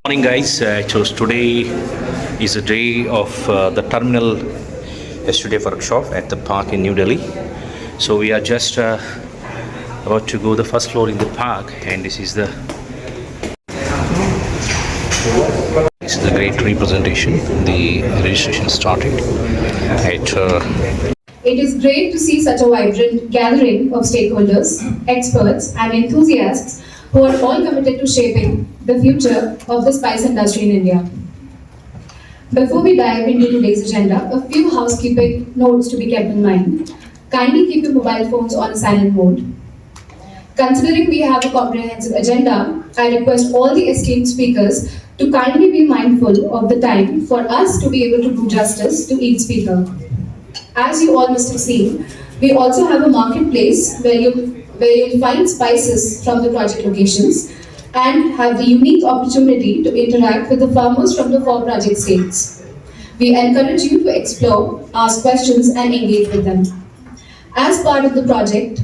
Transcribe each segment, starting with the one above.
Morning, guys. Today is a day of the terminal STDF workshop at the park in New Delhi. So we are just about to go the first floor in the park, and this is the great representation. The registration started at. It is great to see such a vibrant gathering of stakeholders, experts, and enthusiasts who are all committed to shaping the future of the spice industry in India. Before we dive into today's agenda, a few housekeeping notes to be kept in mind. Kindly keep your mobile phones on silent mode. Considering we have a comprehensive agenda, I request all the esteemed speakers to kindly be mindful of the time for us to be able to do justice to each speaker. As you all must have seen, we also have a marketplace where you'll find spices from the project locations and have the unique opportunity to interact with the farmers from the 4 project states. We encourage you to explore, ask questions, and engage with them. As part of the project,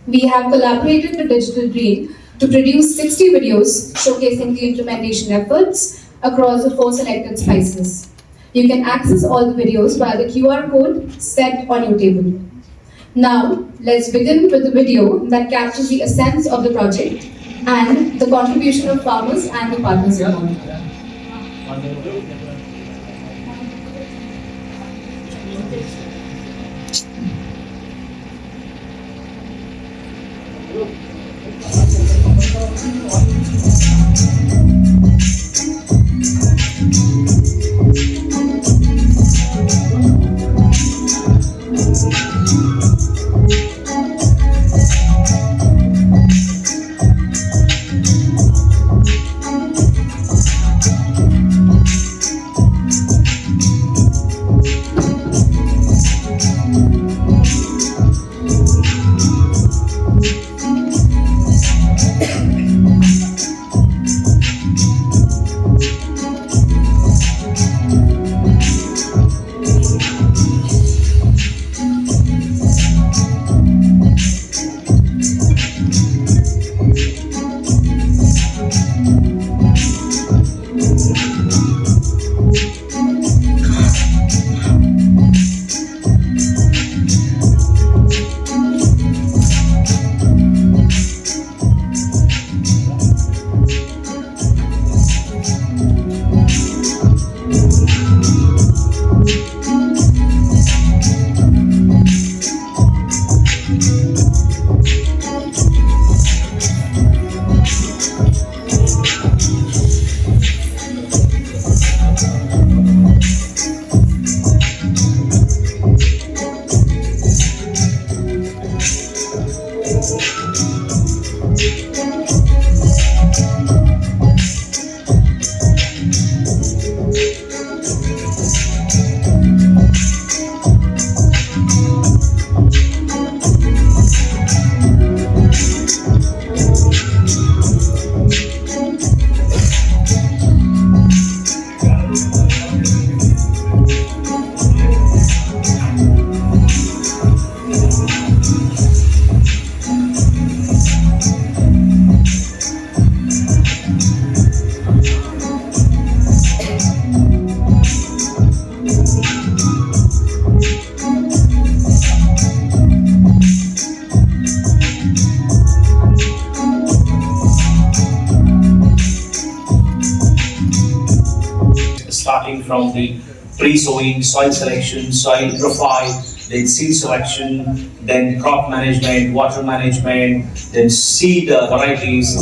we have collaborated with Digital Green to produce 60 videos showcasing the implementation efforts across the 4 selected spices. You can access all the videos via the QR code set on your table. Now, let's begin with the video that captures the essence of the project and the contribution of farmers and the partners involved. Starting from the pre-sowing, soil selection, soil profile, then seed selection, then crop management, water management, then seed varieties.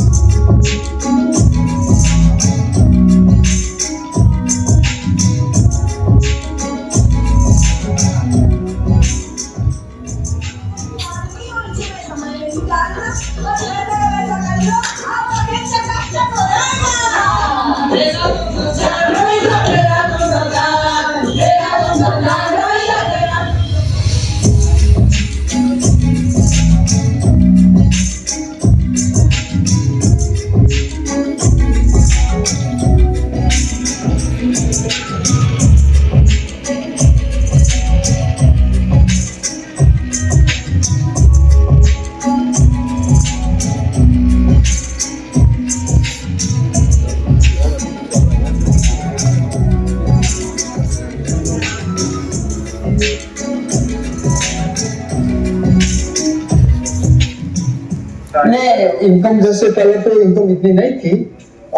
नहीं, income जैसे पहले तो income इतनी नहीं थी,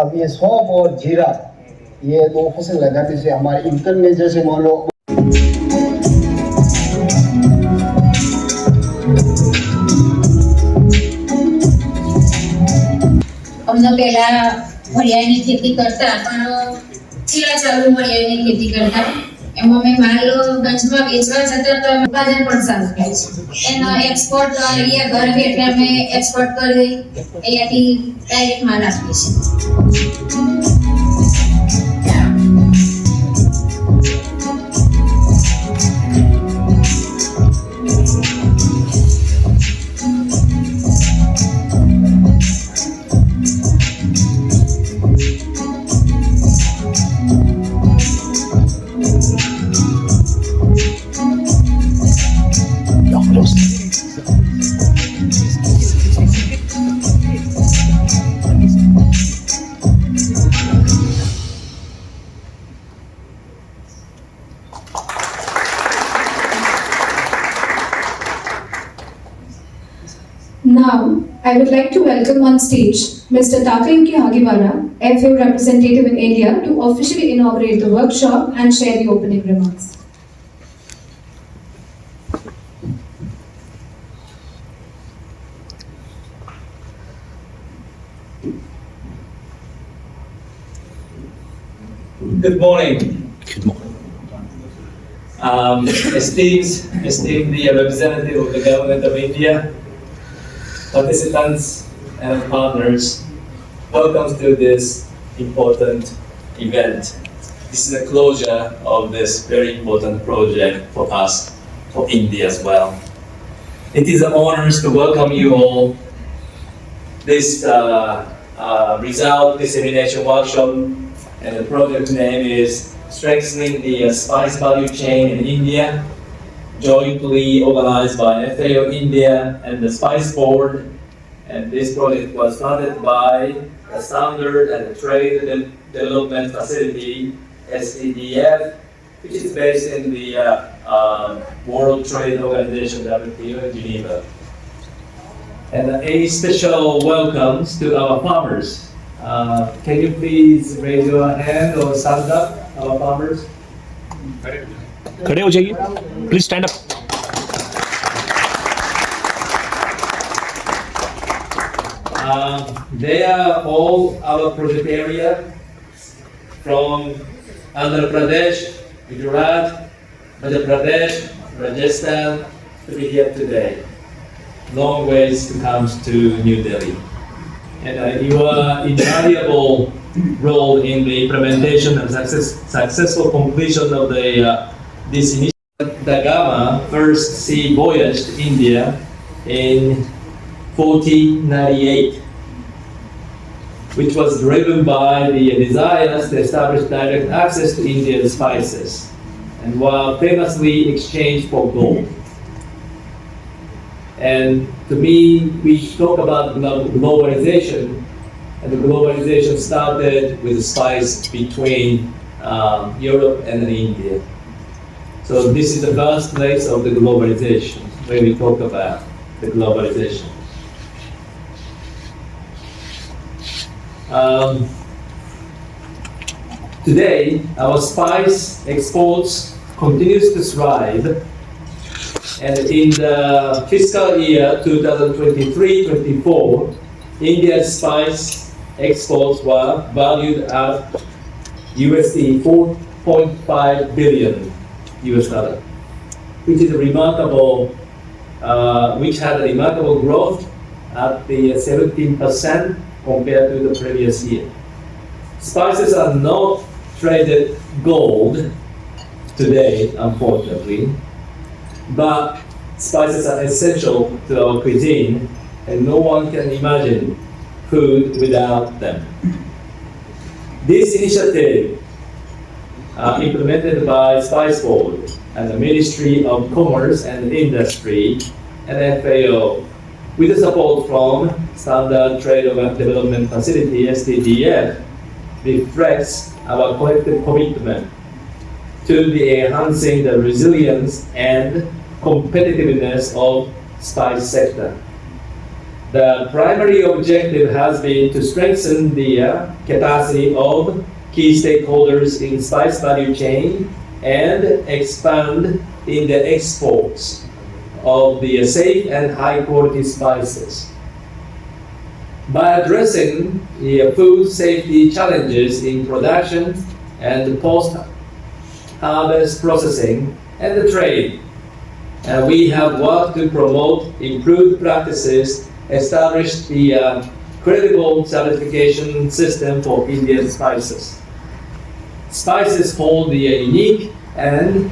अब ये सौंफ और जीरा ये दो फसल लगाने से हमारे इनकम में जैसे मान लो અમને પહેલા વરિયાળીની ખેતી કરતા પણ છેલ્લા ચાલુ વરિયાળીની ખેતી કરતા એમાં અમે માલ ગંજમાં વેચવા જતા તો ઉત્પાદન પણ સારું થાય છે એનો એક્સપોર્ટ અહીંયા ઘર બેઠે અમે એક્સપોર્ટ કરી અહીંયાથી ડાયરેક્ટ માલ આપીએ છીએ. Now, I would like to welcome on stage Mr. Takayuki Hagiwara, FAO representative in India, to officially inaugurate the workshop and share the opening remarks. Good morning. Good morning. Esteemed the representative of the government of India, participants and partners, welcome to this important event. This is the closure of this very important project for us, for India as well. It is an honor to welcome you all. This result dissemination workshop, and the project name is Strengthening the Spice Value Chain in India, jointly organized by FAO India and the Spice Board. And this project was funded by the Standard and Trade Development Facility, STDF, which is based in the World Trade Organization, WTO in Geneva. And a special welcomes to our farmers. Can you please raise your hand or stand up, our farmers? खड़े हो जाइए, please stand up. They are all our project area from Andhra Pradesh, Gujarat, Madhya Pradesh, Rajasthan to be here today. Long ways to come to New Delhi. And your invaluable role in the implementation and successful completion of this initiative. The Gama first sea voyage to India in 1498, which was driven by the desires to establish direct access to Indian spices, and were famously exchanged for gold. And to me, we talk about globalization, and the globalization started with the spice between Europe and India. So this is the birthplace of the globalization, where we talk about the globalization. Today, our spice exports continues to thrive. And in the fiscal year 2023-24, India's spice exports were valued at USD 4.5 billion US dollar, which is which had a remarkable growth at the 17% compared to the previous year. Spices are not traded gold today, unfortunately. But spices are essential to our cuisine, and no one can imagine food without them. This initiative, implemented by Spice Board and the Ministry of Commerce and Industry and FAO, with the support from Standard Trade Development Facility (STDF), reflects our collective commitment to the enhancing the resilience and competitiveness of spice sector. The primary objective has been to strengthen the capacity of key stakeholders in spice value chain and expand in the exports of the safe and high quality spices. By addressing the food safety challenges in production and post-harvest processing and the trade, we have worked to promote improved practices, establish the credible certification system for Indian spices. Spices hold the unique and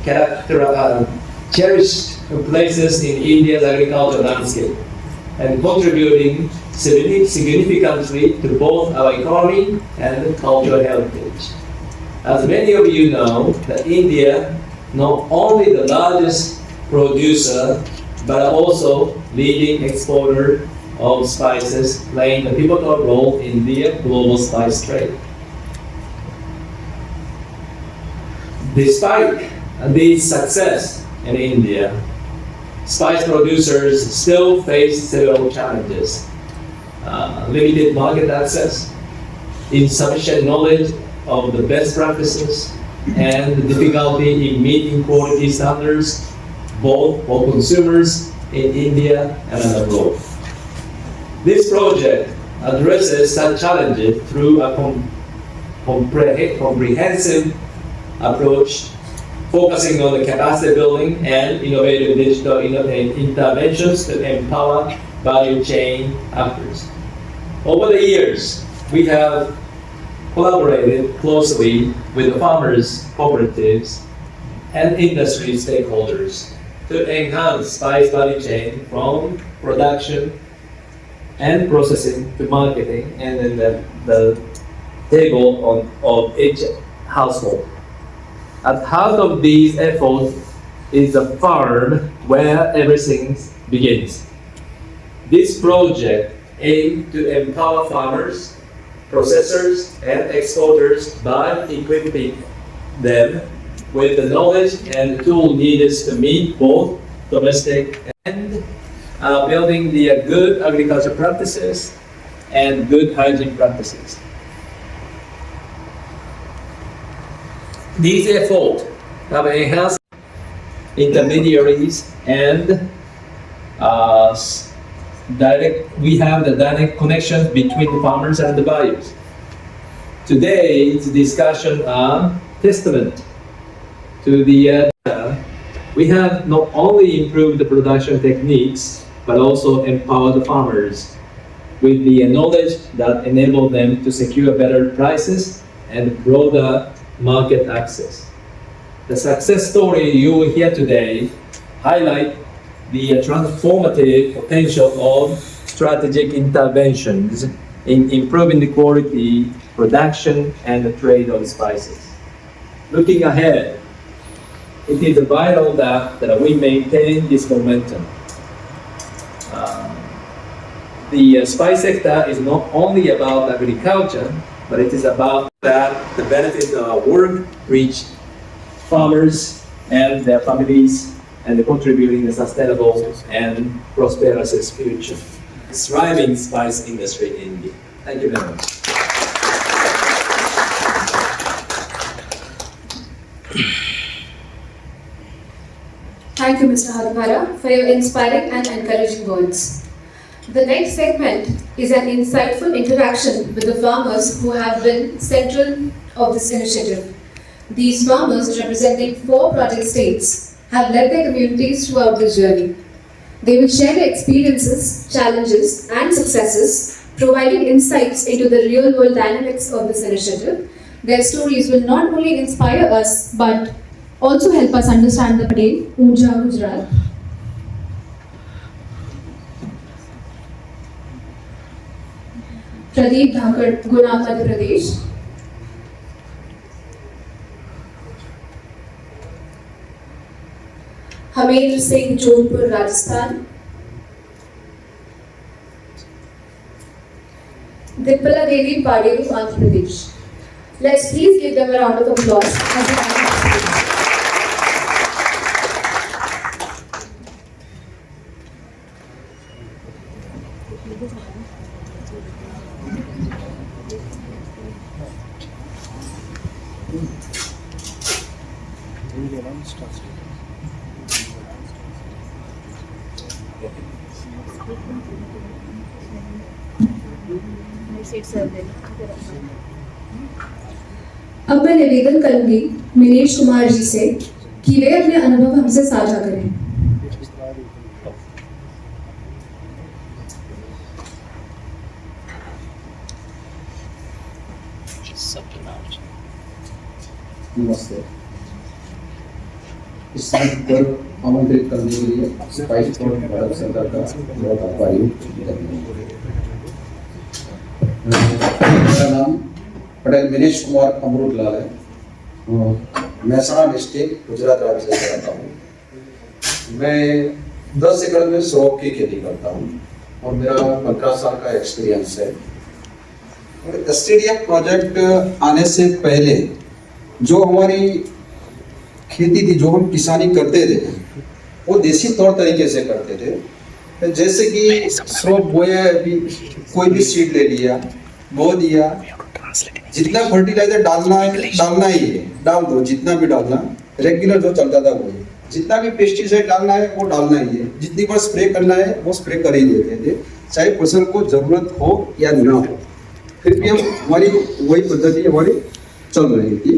cherished places in India's agricultural landscape and contributing significantly to both our economy and cultural heritage. As many of you know, that India not only the largest producer but also leading exporter of spices, playing a pivotal role in the global spice trade. Despite this success in India, spice producers still face several challenges. Limited market access, insufficient knowledge of the best practices, and difficulty in meeting quality standards both for consumers in India and abroad. This project addresses such challenges through a comprehensive approach focusing on the capacity building and innovative digital interventions to empower value chain actors. Over the years, we have collaborated closely with the farmers, cooperatives, and industry stakeholders to enhance spice value chain from production and processing to marketing and then the table of each household. At heart of these efforts is a farm where everything begins. This project aims to empower farmers, processors, and exporters by equipping them with the knowledge and tools needed to meet both domestic and building the good agriculture practices and good hygiene practices. These efforts have enhanced intermediaries and we have the direct connections between the farmers and the buyers. Today's discussion are testament to the we have not only improved the production techniques but also empowered the farmers with the knowledge that enable them to secure better prices and broader market access. The success story you will hear today highlight the transformative potential of strategic interventions in improving the quality, production, and the trade of spices. Looking ahead, it is vital that we maintain this momentum. The spice sector is not only about agriculture, but it is about that the benefits of our work reach farmers and their families and contributing to a sustainable and prosperous future. Thriving spice industry in India. Thank you very much. Thank you, Mr. Hadvara, for your inspiring and encouraging words. The next segment is an insightful interaction with the farmers who have been central of this initiative. These farmers, representing 4 project states, have led their communities throughout the journey. They will share their experiences, challenges, and successes, providing insights into the real-world dynamics of this initiative. Their stories will not only inspire us, but also help us understand the Padel, Urja, Gujarat. Pradeep Dhakar, Guna, Madhya Pradesh. Hamendra Singh, Jodhpur, Rajasthan. Dipala Devi, Paderu, Andhra Pradesh. Let's please give them a round of applause as they come to the stage. अब मैं निवेदन करूंगी मिनेश कुमार जी से कि वे अपने अनुभव हमसे साझा करें। नमस्ते। इस साइट पर आमंत्रित करने के लिए स्पाइस और भारत सरकार का बहुत आभारी हूँ। मेरा नाम पटेल मिनेश कुमार अमृतलाल है। महसाणा डिस्ट्रिक्ट गुजरात राज्य से आता हूँ। मैं 10 एकड़ में सौंफ की खेती करता हूँ और मेरा 15 साल का एक्सपीरियंस है। और STDF प्रोजेक्ट आने से पहले जो हमारी खेती थी, जो हम किसानी करते थे, वो देसी तौर तरीके से करते थे। जैसे कि स्रोत बोया, कोई भी सीड ले लिया, बो दिया, जितना फर्टिलाइजर डालना ही है डाल दो, जितना भी डालना रेगुलर जो चलता था वो, जितना भी पेस्टिसाइड डालना है वो डालना ही है, जितनी बार स्प्रे करना है वो स्प्रे कर ही देते थे, चाहे फसल को जरूरत हो या ना हो। फिर भी हम हमारी वही पद्धति हमारी चल रही थी।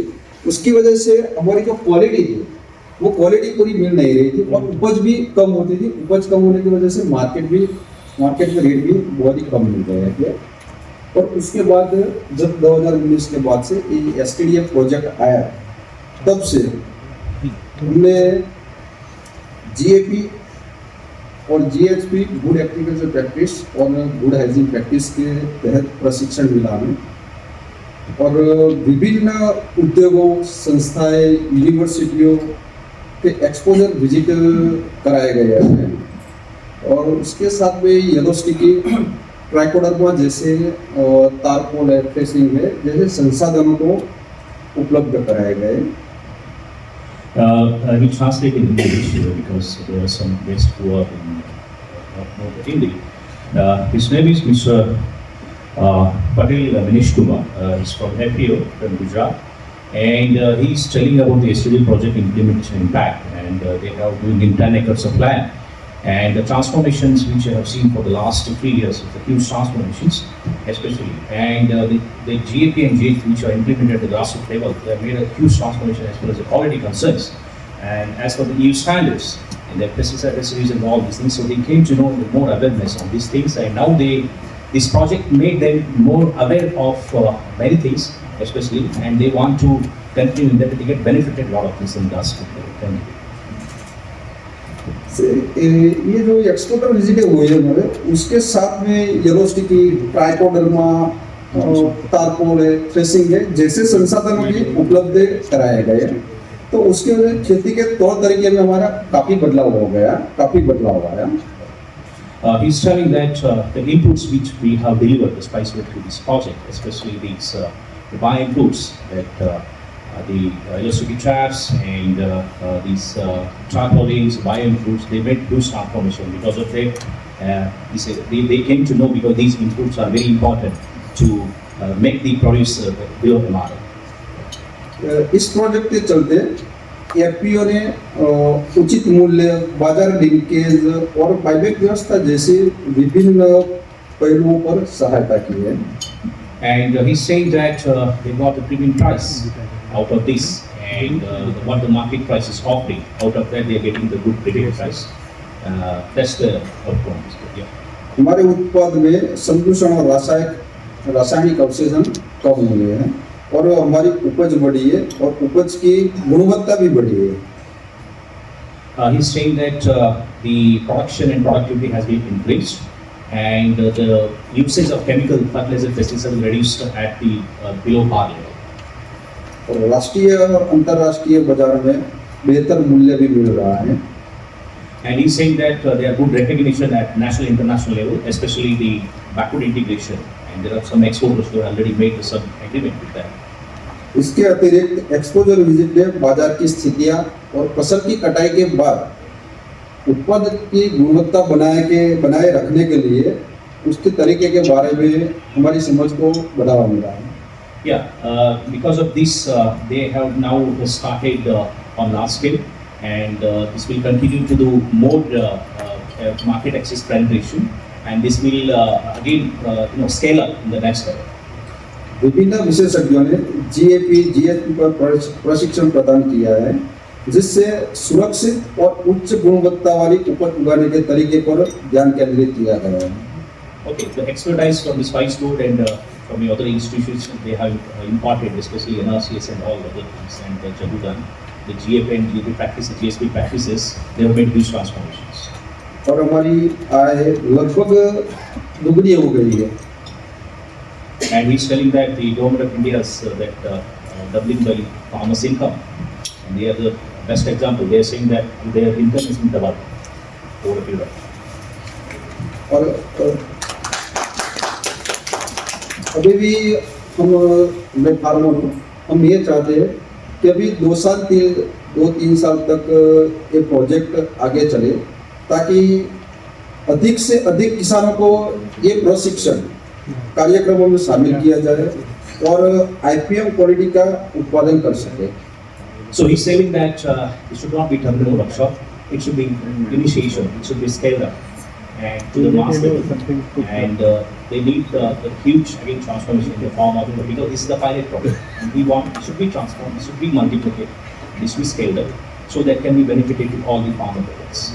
उसकी वजह से हमारी जो क्वालिटी थी वो क्वालिटी पूरी मिल नहीं रही थी और उपज भी कम होती थी। उपज कम होने की वजह से मार्केट में रेट भी बहुत ही कम मिल रहे थे। और उसके बाद जब 2019 के बाद से ये STDF प्रोजेक्ट आया, तब से हमने GAP और GHP गुड एग्रीकल्चर प्रैक्टिस और गुड हाइजीन प्रैक्टिस के तहत प्रशिक्षण मिला हमें और विभिन्न उद्योगों, संस्थाएं, यूनिवर्सिटियों के एक्सपोजर विजिट कराए गए हैं। और उसके साथ में येलो स्टिकी, ट्राइकोडर्मा जैसे तारपोल है, फेसिंग है, जैसे संसाधनों को उपलब्ध कराए गए। I will translate in English because there are some guests who are not know Hindi. His name is Mr. Patel Minesh Kumar. He's from FAO from Gujarat, and he's telling about the STDF project implementation impact, and they have doing 10 acres of land, and the transformations which I have seen for the last 3 years, the huge transformations, especially, and the GAP and GHP which are implemented at the grassroots level, they have made a huge transformation as far as the quality concerns, and as for the EU standards and the pesticide residues and all these things, so they came to know more awareness on these things, and now this project made them more aware of many things, especially, and they want to continue in that to get benefited a lot of this industry. Thank you. ये जो exporter visit हुए हैं हमारे, उसके साथ में yellow sticky, trichoderma, तारपोल है, threshing है, जैसे संसाधनों भी उपलब्ध कराए गए। तो उसके वजह खेती के तौर तरीके में हमारा काफी बदलाव हो गया, काफी बदलाव आया। He's telling that the inputs which we have delivered, the spice work to this project, especially these the bio-inputs, that the elastic traps and these tarpaulins, bio-inputs, they made huge transformation because of that. He said they came to know because these inputs are very important to make the produce below MRP. इस project के चलते FPO ने उचित मूल्य, बाजार linkage और buyback व्यवस्था जैसे विभिन्न पहलुओं पर सहायता की है। And he's saying that they got a premium price out of this, and what the market price is offering, out of that they are getting the good premium price. That's the outcome. Yeah. हमारे उत्पाद में संदूषण और रासायनिक अवशेषण कम हुए हैं और हमारी उपज बढ़ी है और उपज की गुणवत्ता भी बढ़ी है। He's saying that the production and productivity has been increased, and the usage of chemical fertilizer pesticides reduced at the below par level. और राष्ट्रीय और अंतर्राष्ट्रीय बाजार में बेहतर मूल्य भी मिल रहा है। And he's saying that there are good recognition at national international level, especially the backward integration, and there are some exporters who have already made some agreement with that. इसके अतिरिक्त एक्सपोजर विजिट में बाजार की स्थितियां और फसल की कटाई के बाद उत्पाद की गुणवत्ता बनाए रखने के लिए उसके तरीके के बारे में हमारी समझ को बढ़ावा मिला है। Yeah, because of this, they have now started on large scale, and this will continue to do more market access penetration, and this will again scale up in the next step. विभिन्न विशेषज्ञों ने GAP GSP पर प्रशिक्षण प्रदान किया है, जिससे सुरक्षित और उच्च गुणवत्ता वाली उपज उगाने के तरीके पर ध्यान केंद्रित किया गया है। Okay, the expertise from the Spice Board and from the other institutions, they have imparted, especially NRCS and all other things, and Jabudan, the GAP and GAP practices, GSP practices, they have made huge transformations. और हमारी आय लगभग दुगनी हो गई है। And he's telling that the government of India is doubling the farmers' income, and they are the best example. They are saying that their income has been doubled over a period of time. और अभी भी मैं farmer हूँ, हम ये चाहते हैं कि अभी 2-3 साल तक ये प्रोजेक्ट आगे चले, ताकि अधिक से अधिक किसानों को ये प्रशिक्षण कार्यक्रमों में शामिल किया जाए और आईपीएम क्वालिटी का उत्पादन कर सके। So he's saying that it should not be terminal workshop, it should be initiation, it should be scaled up and to the mass level, and they need a huge again transformation in the form of, because this is the pilot project, and we want it should be transformed, it should be multiplied, this should be scaled up, so that can be benefited to all the farmer projects.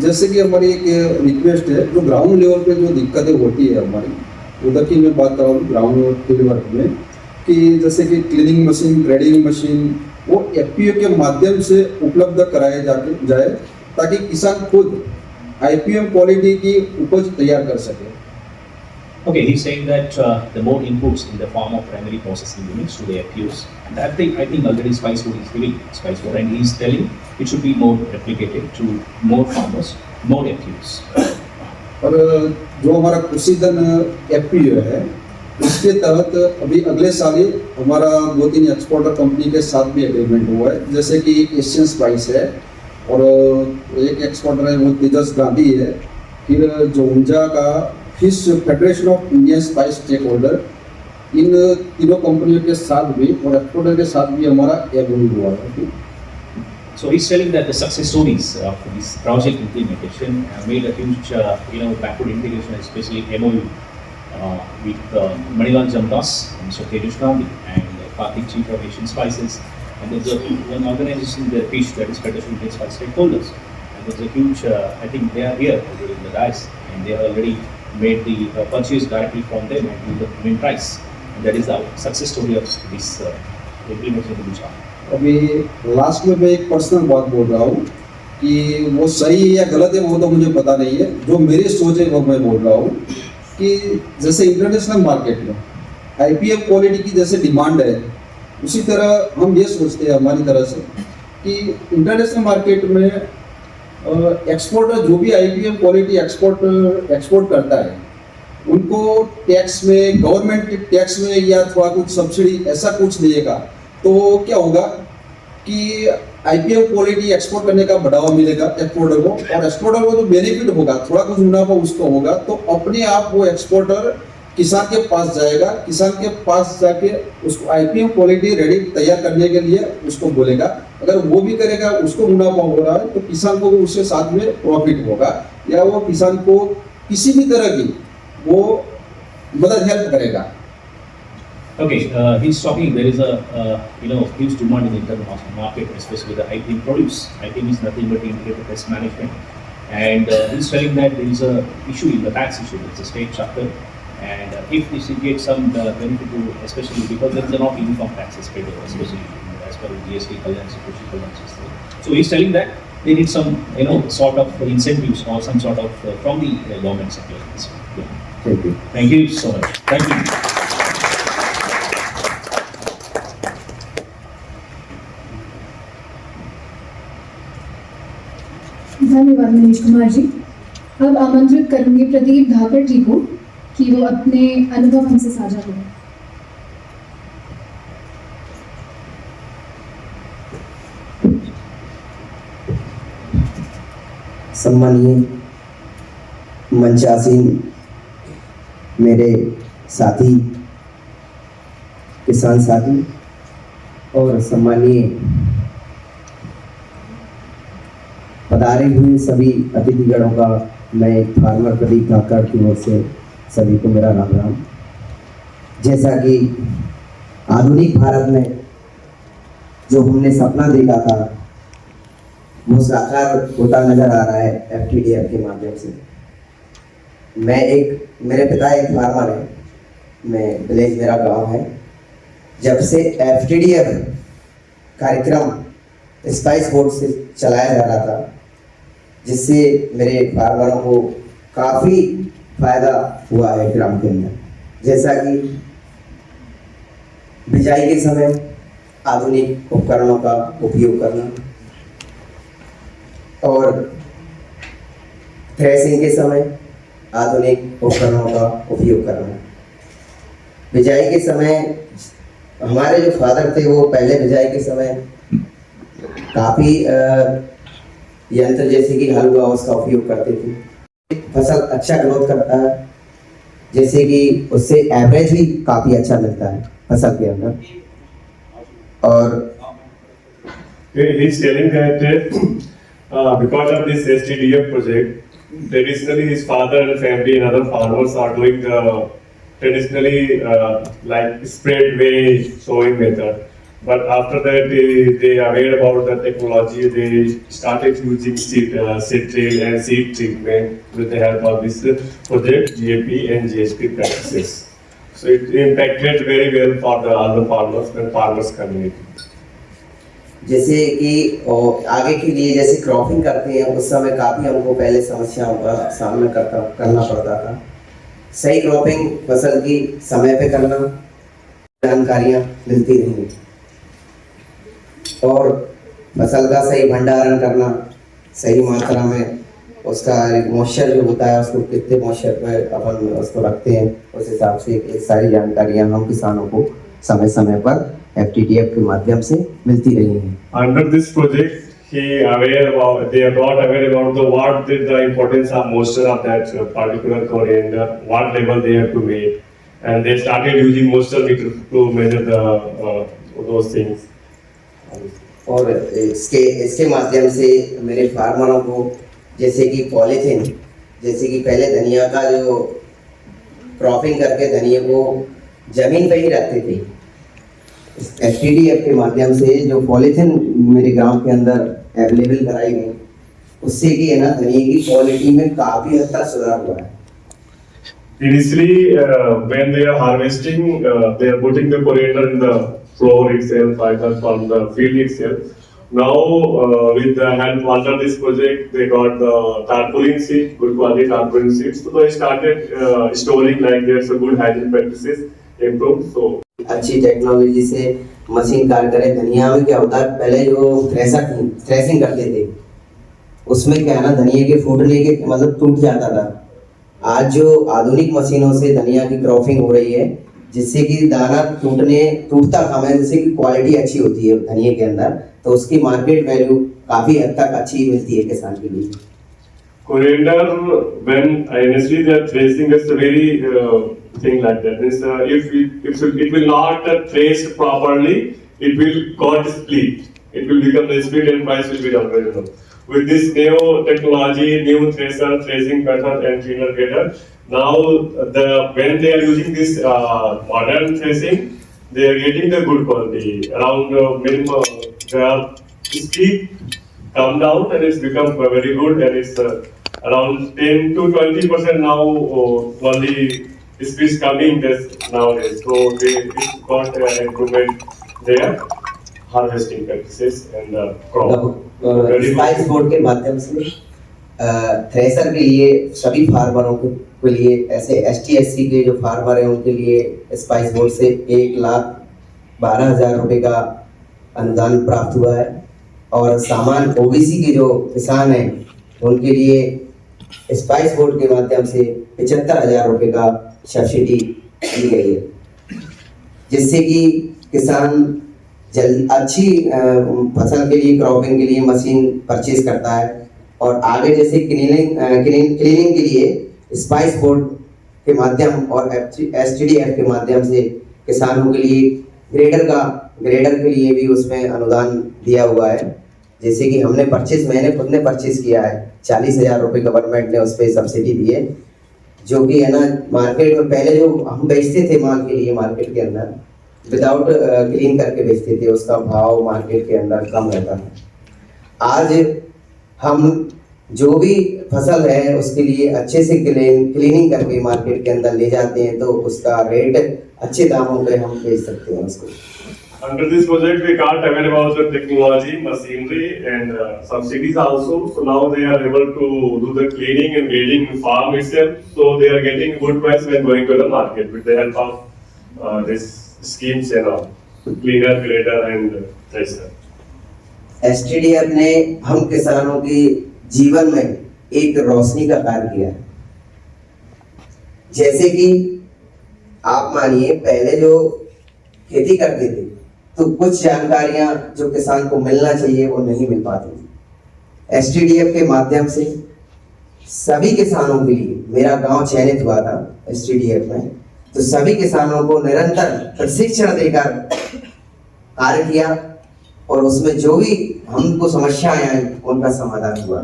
जैसे कि हमारी एक request है, जो ground level पे जो दिक्कतें होती है हमारी, उधर की मैं बात कर रहा हूँ ग्राउंड लेवल फील्ड वर्क में, कि जैसे कि क्लीनिंग मशीन, ग्रेडिंग मशीन वो एफपीओ के माध्यम से उपलब्ध कराए जाए, ताकि किसान खुद आईपीएम क्वालिटी की उपज तैयार कर सके। Okay, he's saying that the more inputs in the form of primary processing units to the FPOs, and that thing I think already Spice Board is giving Spice Board, and he's telling it should be more replicated to more farmers, more FPOs. और जो हमारा कृषि धन FPO है, इसके तहत अभी अगले साल ही हमारा 2-3 एक्सपोर्टर कंपनी के साथ भी एग्रीमेंट हुआ है, जैसे कि एशियन स्पाइस है और एक एक्सपोर्टर है वो तेजस गांधी है, फिर जो ऊंजा का fish federation of Indian spice stakeholder, इन तीनों कंपनियों के साथ भी और एक्सपोर्टर के साथ भी हमारा एग्रीमेंट हुआ है। So he's telling that the success stories of this project implementation have made a huge backward integration, especially MOU with Manilal Jamdas and Mr. Tejas Gandhi and Karthik Chief of Asian Spices, and there's one organization there, FISH, that is Federation of Indian Spice Stakeholders, and there's a huge I think they are here already in the dice, and they have already made the purchase directly from them and to the main price, and that is the success story of this implementation in Gujarat. अभी last में मैं एक personal बात बोल रहा हूँ कि वो सही है या गलत है वो तो मुझे पता नहीं है, जो मेरी सोच है वो मैं बोल रहा हूँ कि जैसे इंटरनेशनल मार्केट में आईपीएम क्वालिटी की जैसे डिमांड है, उसी तरह हम ये सोचते हैं हमारी तरह से कि इंटरनेशनल मार्केट में एक्सपोर्टर जो भी आईपीएम क्वालिटी एक्सपोर्ट करता है, उनको टैक्स में, गवर्नमेंट टैक्स में या थोड़ा कुछ सब्सिडी ऐसा कुछ देगा, तो क्या होगा कि आईपीएम क्वालिटी एक्सपोर्ट करने का बढ़ावा मिलेगा एक्सपोर्टर को, और एक्सपोर्टर को जो बेनिफिट होगा, थोड़ा कुछ मुनाफा उसको होगा, तो अपने आप वो एक्सपोर्टर किसान के पास जाएगा, किसान के पास जाके उसको आईपीएम क्वालिटी रेडी तैयार करने के लिए उसको बोलेगा। अगर वो भी करेगा, उसको मुनाफा हो रहा है, तो किसान को उसके साथ में प्रॉफिट होगा, या वो किसान को किसी भी तरह की वो मदद हेल्प करेगा। Okay, he's talking there is a huge demand in the international market, especially the IPM produce. IPM is nothing but integrated pest management, and he's telling that there is a issue in the tax issue. It's a state chapter, and if this gets some benefit to, especially because there is not uniform taxes paid, especially as per the GST Cultivation system. So he's telling that they need some sort of incentives or some sort of from the government sector. Yeah. Thank you. Thank you so much. Thank you. धन्यवाद मनीष कुमार जी। अब आमंत्रित करूंगी प्रदीप धाकड़ जी को कि वो अपने अनुभव हमसे साझा करें। सम्मानीय मंचासीन मेरे साथी, किसान साथी और सम्मानीय पधारे हुए सभी अतिथिगणों का मैं फार्मर प्रदीप ठाकर की ओर से सभी को मेरा राम राम। जैसा कि आधुनिक भारत में जो हमने सपना देखा था वो साकार होता नजर आ रहा है FTDF के माध्यम से। मेरे पिता एक फार्मर है, मैं विलेज मेरा गांव है। जब से FTDF कार्यक्रम स्पाइस बोर्ड से चलाया जा रहा था, जिससे मेरे फार्मरों को काफ़ी फायदा हुआ है ग्राम के अंदर। जैसा कि बिजाई के समय आधुनिक उपकरणों का उपयोग करना और थ्रेसिंग के समय आधुनिक उपकरणों का उपयोग करना। बिजाई के समय हमारे जो फादर थे वो पहले बिजाई के समय काफ़ी यंत्र जैसे कि हल हुआ उसका उपयोग करते थे। फसल अच्छा ग्रोथ करता है, जैसे कि उससे एवरेज भी काफ़ी अच्छा मिलता है फसल के अंदर। और he is telling that because of this STDF project, traditionally his father and family and other farmers are doing the traditionally like spread way sowing method. But after that they aware about the technology, they started using seed trail and seed treatment with the help of this project GAP and GSP practices. So it impacted very well for the other farmers and farmers community. जैसे कि आगे के लिए जैसे cropping करते हैं उस समय काफ़ी हमको पहले समस्याओं का सामना करना पड़ता था। सही क्रॉपिंग फसल की समय पे करना, जानकारियाँ मिलती रही और फसल का सही भंडारण करना, सही मात्रा में उसका मॉइस्चर जो होता है उसको कितने मॉइस्चर पे अपन उसको रखते हैं, उस हिसाब से एक सारी जानकारियाँ हम किसानों को समय समय पर FTDF के माध्यम से मिलती रही हैं। Under this project, they are not aware about what is the importance of moisture of that particular coriander, what level they have to make, and they started using moisture meter to measure those things. और इसके माध्यम से मेरे फार्मरों को जैसे कि polythene, जैसे कि पहले धनिया का जो क्रॉपिंग करके धनिया को जमीन पे ही रखते थे, STDF के माध्यम से जो पॉलीथीन मेरे गांव के अंदर अवेलेबल कराई गई, उससे कि है ना धनिया की क्वालिटी में काफ़ी हद तक सुधार हुआ है। Initially, when they are harvesting, they are putting the coriander in the floor itself, either from the field itself. Now, with the help under this project, they got the tarpaulin seed, good quality tarpaulin seeds. So they started storing like there's a good hygiene practices improved. So अच्छी technology से machine कार्य करे। धनिया में क्या होता है, पहले जो थ्रेसिंग करते थे उसमें क्या है ना धनिया के फूटने के मतलब टूट जाता था। आज जो आधुनिक मशीनों से धनिया की क्रॉपिंग हो रही है, जिससे कि दाना टूटता कम है, जिससे कि क्वालिटी अच्छी होती है धनिया के अंदर, तो उसकी मार्केट वैल्यू काफ़ी हद तक अच्छी मिलती है किसान के लिए। Coriander, when initially they are tracing, it's a very thing like that. Means, if it will not traced properly, it will got split. It will become the split and price will be down very low. With this new technology, new tracer, tracing method and cleaner getter, now when they are using this modern tracing, they are getting the good quality. Around minimum, the speed come down and it's become very good, and it's around 10 to 20% now only species coming this nowadays. So it's got improvement there, harvesting practices and crop. Spice board के माध्यम से thresher के लिए सभी फार्मरों के लिए ऐसे ST/SC के जो फार्मर हैं उनके लिए स्पाइस बोर्ड से 1,12,000 रुपये का अनुदान प्राप्त हुआ है, और सामान्य OBC के जो किसान हैं उनके लिए स्पाइस बोर्ड के माध्यम से 75,000 रुपये का सब्सिडी दी गई है, जिससे कि किसान अच्छी फसल के लिए क्रॉपिंग के लिए मशीन परचेज करता है, और आगे जैसे क्लीनिंग के लिए स्पाइस बोर्ड के माध्यम और STDF के माध्यम से किसानों के लिए ग्रेडर के लिए भी उसमें अनुदान दिया हुआ है। जैसे कि मैंने खुद ने परचेज किया है, 40,000 रुपये गवर्नमेंट ने उस पर सब्सिडी दी है, जो कि है ना मार्केट में पहले जो हम बेचते थे माल के लिए मार्केट के अंदर विदाउट क्लीन करके बेचते थे, उसका भाव मार्केट के अंदर कम रहता था। आज हम जो भी फसल है उसके लिए अच्छे से क्लीनिंग करके मार्केट के अंदर ले जाते हैं, तो उसका रेट अच्छे दामों पे हम बेच सकते हैं उसको। Under this project, we can't avail about the technology, machinery, and subsidies also. So now they are able to do the cleaning and grading in farm itself. So they are getting good price when going to the market with the help of this schemes and all, cleaner, grader, and thresher. STDF ने हम किसानों के जीवन में एक रोशनी का कार्य किया है। जैसे कि आप मानिए पहले जो खेती करते थे तो कुछ जानकारियां जो किसान को मिलना चाहिए वो नहीं मिल पाती थी। STDF के माध्यम से सभी किसानों के लिए, मेरा गांव चयनित हुआ था STDF में, तो सभी किसानों को निरंतर प्रशिक्षण देकर कार्य किया और उसमें जो भी हमको समस्याएं आई उनका समाधान हुआ।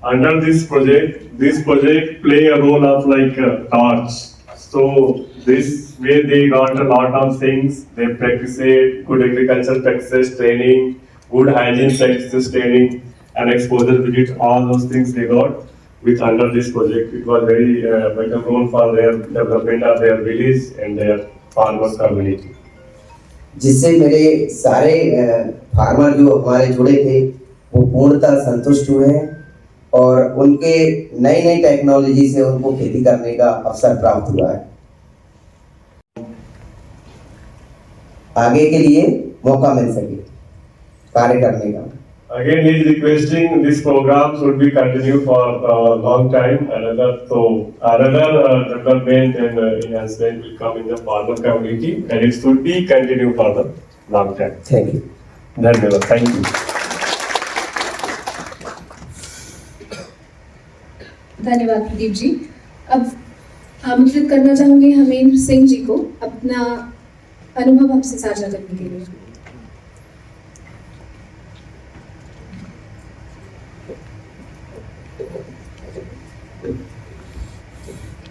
Under this project play a role of like a torch. So this way they got a lot of things. They practice good agricultural practices training, good hygiene practices training, and exposure to it. All those things they got with under this project. It was very vital role for their development of their village and their farmers community. जिससे मेरे सारे farmer जो हमारे जुड़े थे वो पूर्णतः संतुष्ट हुए हैं और उनके नई टेक्नोलॉजी से उनको खेती करने का अवसर प्राप्त हुआ है। आगे के लिए मौका मिल सके कार्य करने का। Again, he is requesting this program should be continued for a long time. Another development and enhancement will come in the farmer community, and it should be continued for the long time. Thank you. धन्यवाद. Thank you. धन्यवाद प्रदीप जी। अब आमंत्रित करना चाहूंगी हमेंद्र सिंह जी को अपना अनुभव हमसे साझा करने के लिए।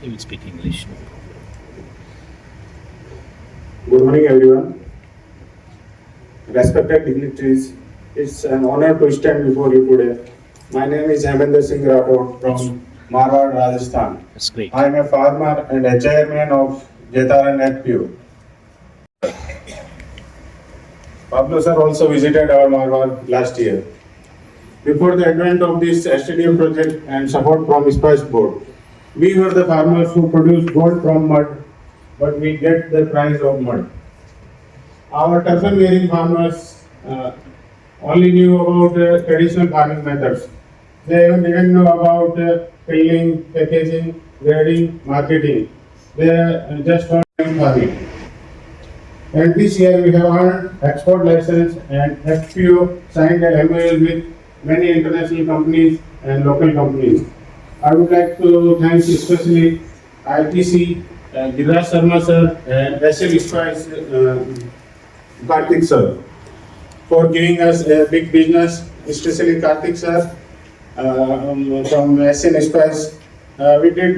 He will speak English. Good morning, everyone. Respected dignitaries, it's an honor to stand before you today. My name is Hemendra Singh Rathod from Marwar, Rajasthan. That's great. I am a farmer and a chairman of Jetaran FPO. Pablo sir also visited our Marwar last year. Before the advent of this STDF project and support from Spice Board, we were the farmers who produce gold from mud, but we get the price of mud. Our turban-wearing farmers only knew about traditional farming methods. They didn't know about peeling, packaging, grading, marketing. They just learned farming. And this year we have earned export license and FPO signed an MOU with many international companies and local companies. I would like to thank especially ITC, Giriraj Sharma sir and SM Spice Karthik sir for giving us a big business, especially Karthik sir from SM Spice. We did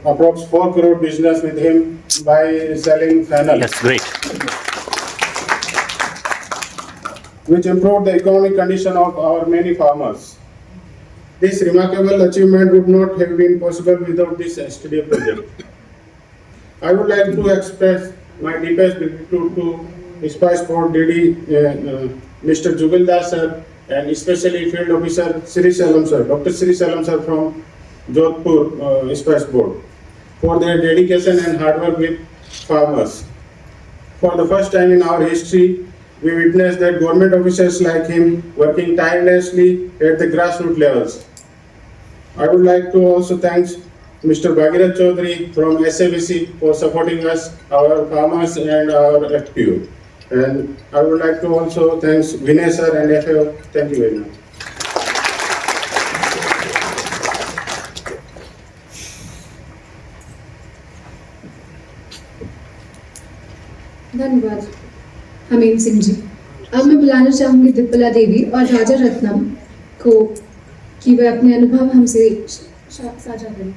approx 4 crore business with him by selling Fennel. That's great. Which improved the economic condition of our many farmers. This remarkable achievement would not have been possible without this STDF project. I would like to express my deepest gratitude to Spice Board DD, Mr. Jugal sir, and especially Field Officer Sri Salam sir, Dr. Sri Salam sir from Jodhpur Spice Board, for their dedication and hard work with farmers. For the first time in our history, we witnessed that government officers like him working tirelessly at the grassroots levels. I would like to also thank Mr. Bhagirath Chaudhary from SABC for supporting us, our farmers and our FPO. And I would like to also thank Vinay sir and FAO. Thank you very much. धन्यवाद हमीम सिंह जी। अब मैं बुलाना चाहूँगी दिप्पला देवी और राजा रत्नम को कि वे अपने अनुभव हमसे साझा करें।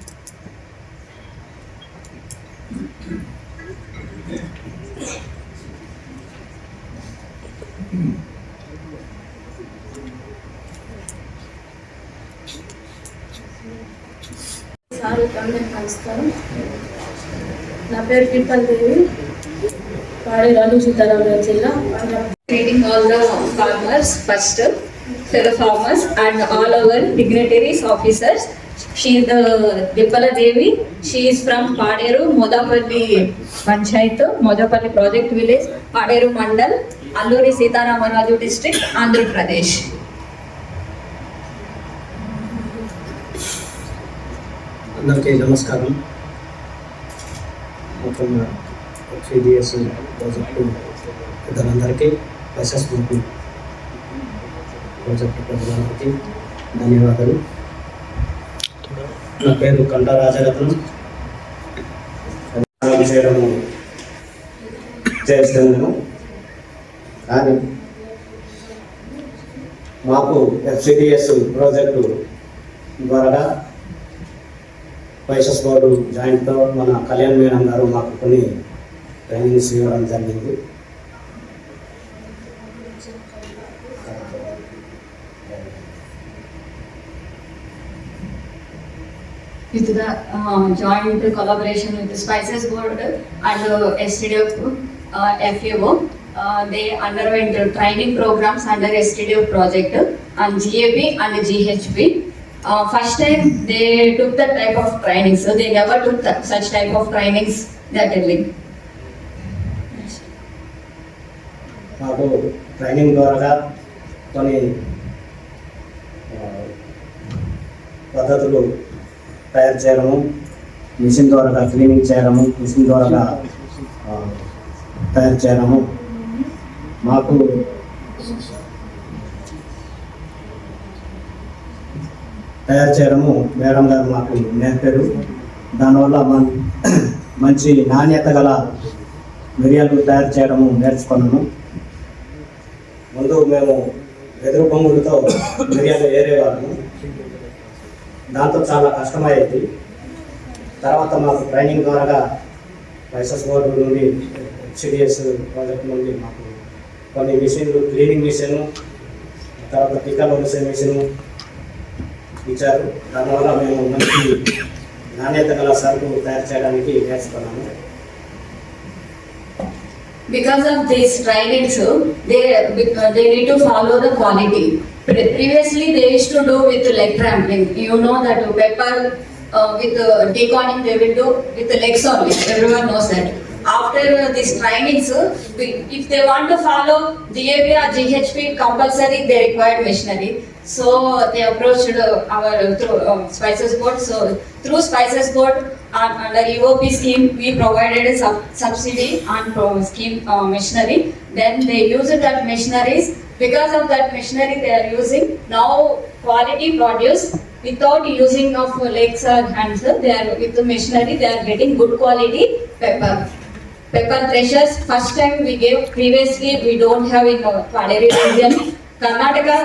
సార్ అందరికి నమస్కారం. నా పేరు తిరుపతి దేవి, పాడేరు సీతారామరాజు జిల్లా. Greeting all the farmers first, fellow farmers and all our dignitaries, officers. She is the Dippala Devi. She is from Paderu, Modapalli Panchayat, Modapalli Project Village, Paderu Mandal, Alluri Sitaramaraju District, Andhra Pradesh. అందరికీ నమస్కారం. మొత్తం STDF project పెద్దలందరికీ ప్రశస్తి project పెద్దలందరికీ ధన్యవాదాలు. నా పేరు కంట రాజరత్నం. చేయడము చేస్తున్నాను, కానీ మాకు STDF ప్రాజెక్టు ద్వారా స్పైసెస్ బోర్డు జాయింట్తో మన కళ్యాణ్ మేడం గారు మాకు కొన్ని ట్రైనింగ్స్ ఇవ్వడం జరిగింది. With the joint collaboration with the Spices Board and STDF FAO, they underwent training programs under STDF project on GAP and GHP. First time they took that type of training, so they never took such type of trainings they are telling. మాకు training ద్వారా కొన్ని పద్ధతులు తయారు చేయడము, machine ద్వారా cleaning చేయడము, machine ద్వారా తయారు చేయడము మాకు మేడం గారు మాకు నేర్పారు. దానివల్ల మంచి నాణ్యత గల మిరియాలు తయారు చేయడము నేర్చుకున్నాము. ముందు మేము వెదురు బొంగులతో మిరియాలు ఏరేవాళ్ళము, దాంతో చాలా కష్టమయ్యేది. తర్వాత మాకు ట్రైనింగ్ ద్వారా స్పైసెస్ బోర్డు నుండి STDF ప్రాజెక్ట్ నుండి మాకు కొన్ని మిషన్లు, క్లీనింగ్ మిషన్, తర్వాత టిక్కలు వేసే మిషన్ ఇచ్చారు. దానివల్ల మేము మంచి నాణ్యత గల సరుకు తయారు చేయడానికి నేర్చుకున్నాము. Because of these trainings, they need to follow the quality. Previously, they used to do with leg trampling. You know that pepper with deconing they will do with the legs only. Everyone knows that. After these trainings, if they want to follow GAP or GHP, compulsory they require machinery. So they approached our through Spices Board. So through Spices Board under EOP scheme, we provided a subsidy on scheme machinery. Then they used that machineries. Because of that machinery they are using now quality produce without using of legs or hands. They are with the machinery. They are getting good quality pepper. Pepper threshers. First time we gave. Previously we don't have in Paderu region. Karnataka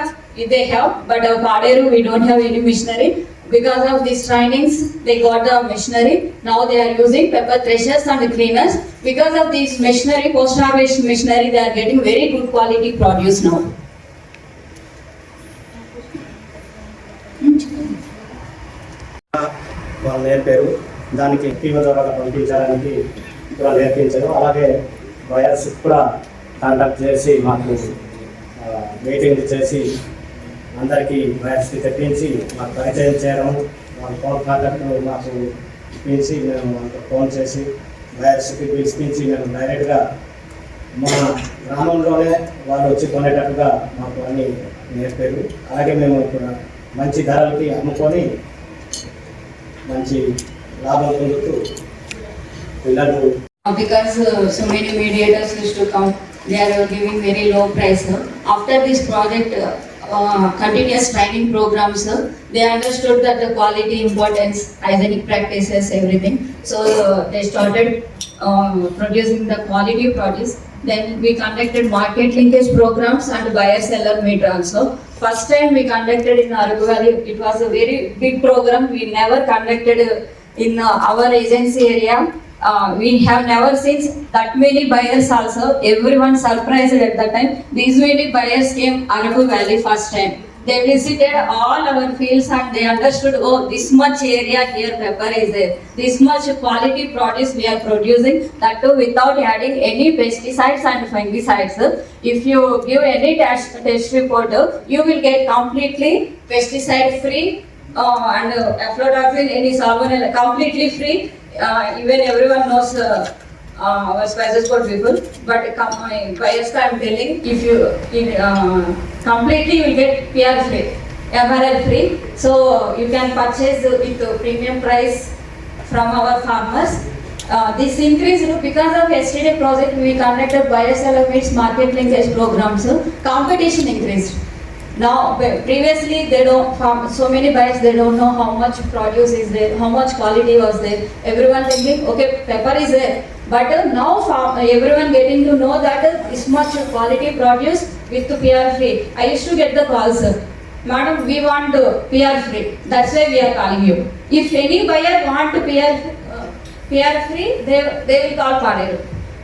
they have, but Paderu we don't have any machinery. Because of these trainings, they got the machinery. Now they are using pepper threshers and cleaners. Because of this machinery, post-harvest machinery, they are getting very good quality produce now. వాళ్ళు నేర్పారు. దానికి TV ద్వారా పంపించడానికి కూడా నేర్పించారు. అలాగే buyers కూడా contact చేసి మాకు మీటింగ్ చేసి అందరికీ బయర్స్కి తెప్పించి మాకు పరిచయం చేయడం, వాళ్ళ ఫోన్ కాంటాక్ట్ మాకు ఇప్పించి మేము ఫోన్ చేసి బయర్స్కి పిలిపించి మేము డైరెక్ట్గా మా గ్రామంలోనే వాళ్ళు వచ్చి కొనేటట్టుగా మాకు అన్నీ నేర్పారు. అలాగే మేము ఇప్పుడు మంచి ధరలకి అమ్ముకొని మంచి లాభం పొందుతూ పిల్లలు. Because so many mediators used to come, they are giving very low price. After this project, continuous training programs, they understood that the quality importance, hygienic practices, everything. So they started producing the quality produce. Then we conducted market linkage programs and buyer-seller meet also. First time we conducted in Aragu Valley, it was a very big program. We never conducted in our agency area. We have never seen that many buyers also. Everyone surprised at that time. These many buyers came Aragu Valley first time. They visited all our fields and they understood, oh, this much area here pepper is there. This much quality produce we are producing, that too without adding any pesticides and fungicides. If you give any test report, you will get completely pesticide free and aflatoxin, any salmonella, completely free. Even everyone knows our spices for people, but buyers I am telling, if you completely you will get PR free, MRL free, so you can purchase with premium price from our farmers. This increased because of STDF project. We conducted buyer-seller meets, market linkage programs. Competition increased. Now, previously they don't farm so many buyers, they don't know how much produce is there, how much quality was there. Everyone thinking, okay, pepper is there. But now everyone getting to know that this much quality produce with PR free. I used to get the calls, madam, we want PR free. That's why we are calling you. If any buyer want PR free, they will call Paderu.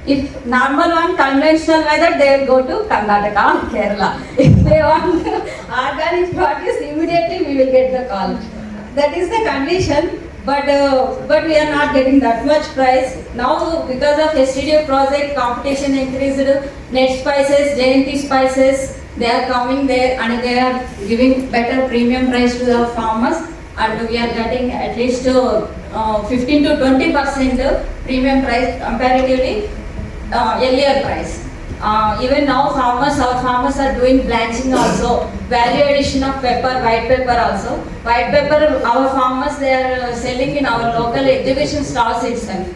If normal one, conventional weather, they will go to Karnataka or Kerala. If they want organic produce, immediately we will get the call. That is the condition, but we are not getting that much price. Now because of STDF project, competition increased, net spices, JNT spices, they are coming there and they are giving better premium price to the farmers, and we are getting at least 15 to 20% premium price comparatively earlier price. Even now our farmers are doing blanching also, value addition of pepper, white pepper also. White pepper, our farmers, they are selling in our local exhibition stalls itself.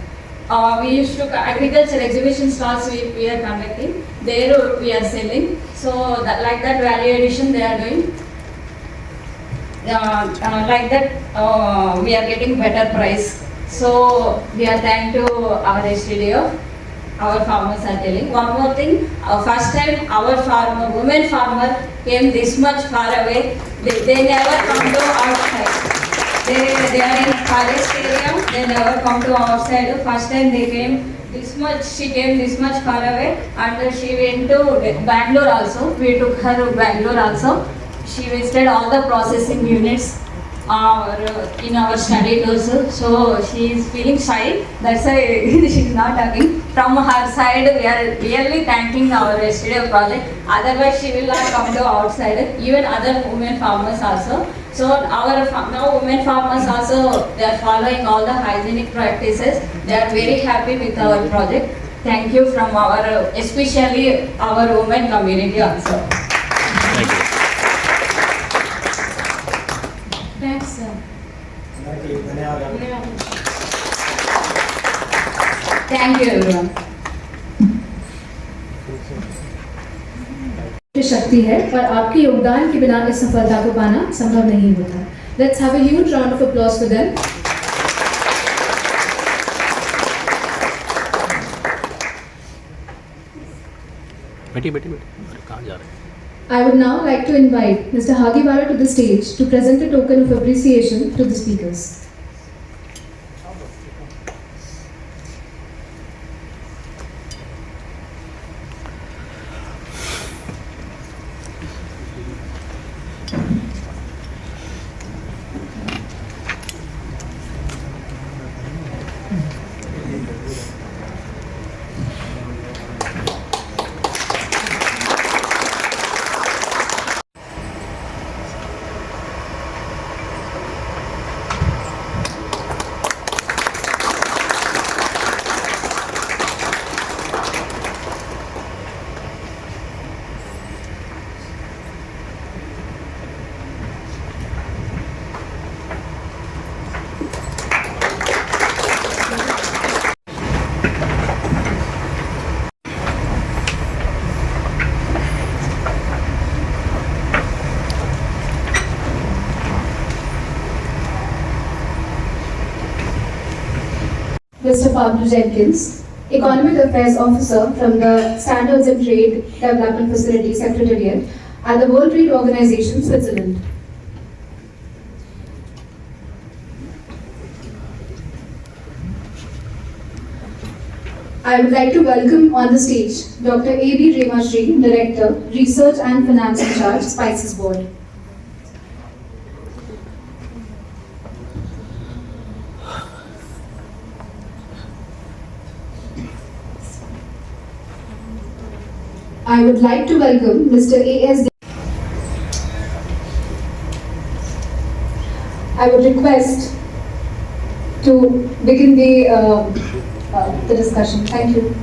We used to, agriculture exhibition stalls we are conducting, there we are selling. So like that value addition they are doing. Like that we are getting better price. So we are thankful to our STDF. Our farmers are telling. One more thing, first time our women farmer came this much far away. They never come to outside. They are in forest area. They never come to outside. First time they came this much. She came this much far away, and she went to Bangalore also. We took her to Bangalore also. She visited all the processing units in our study tours, so she is feeling shy. That's why she is not talking. From her side, we are really thanking our STDF project. Otherwise, she will not come to outside. Even other women farmers also. So our now women farmers also, they are following all the hygienic practices. They are very happy with our project. Thank you from our, especially our women community also. Thank you. Thanks, sir. Thank you, everyone. शक्ति है, पर आपके योगदान के बिना इस सफलता को पाना संभव नहीं होता. Let's have a huge round of applause for them. बेटी कहाँ जा रहे हैं? I would now like to invite Mr. Hagibara to the stage to present a token of appreciation to the speakers. Mr. Pablo Jenkins, Economic Affairs Officer from the Standards and Trade Development Facility Secretariat at the World Trade Organization, Switzerland. I would like to welcome on the stage Dr. A.B. Remashri, Director, Research and Finance in Charge, Spices Board. I would like to welcome Mr. A.S. I would request to begin the discussion. Thank you.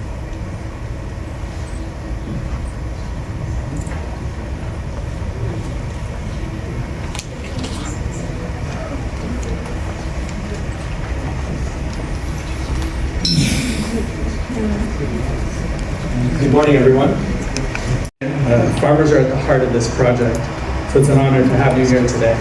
Good morning, everyone. Farmers are at the heart of this project, so it's an honor to have you here today.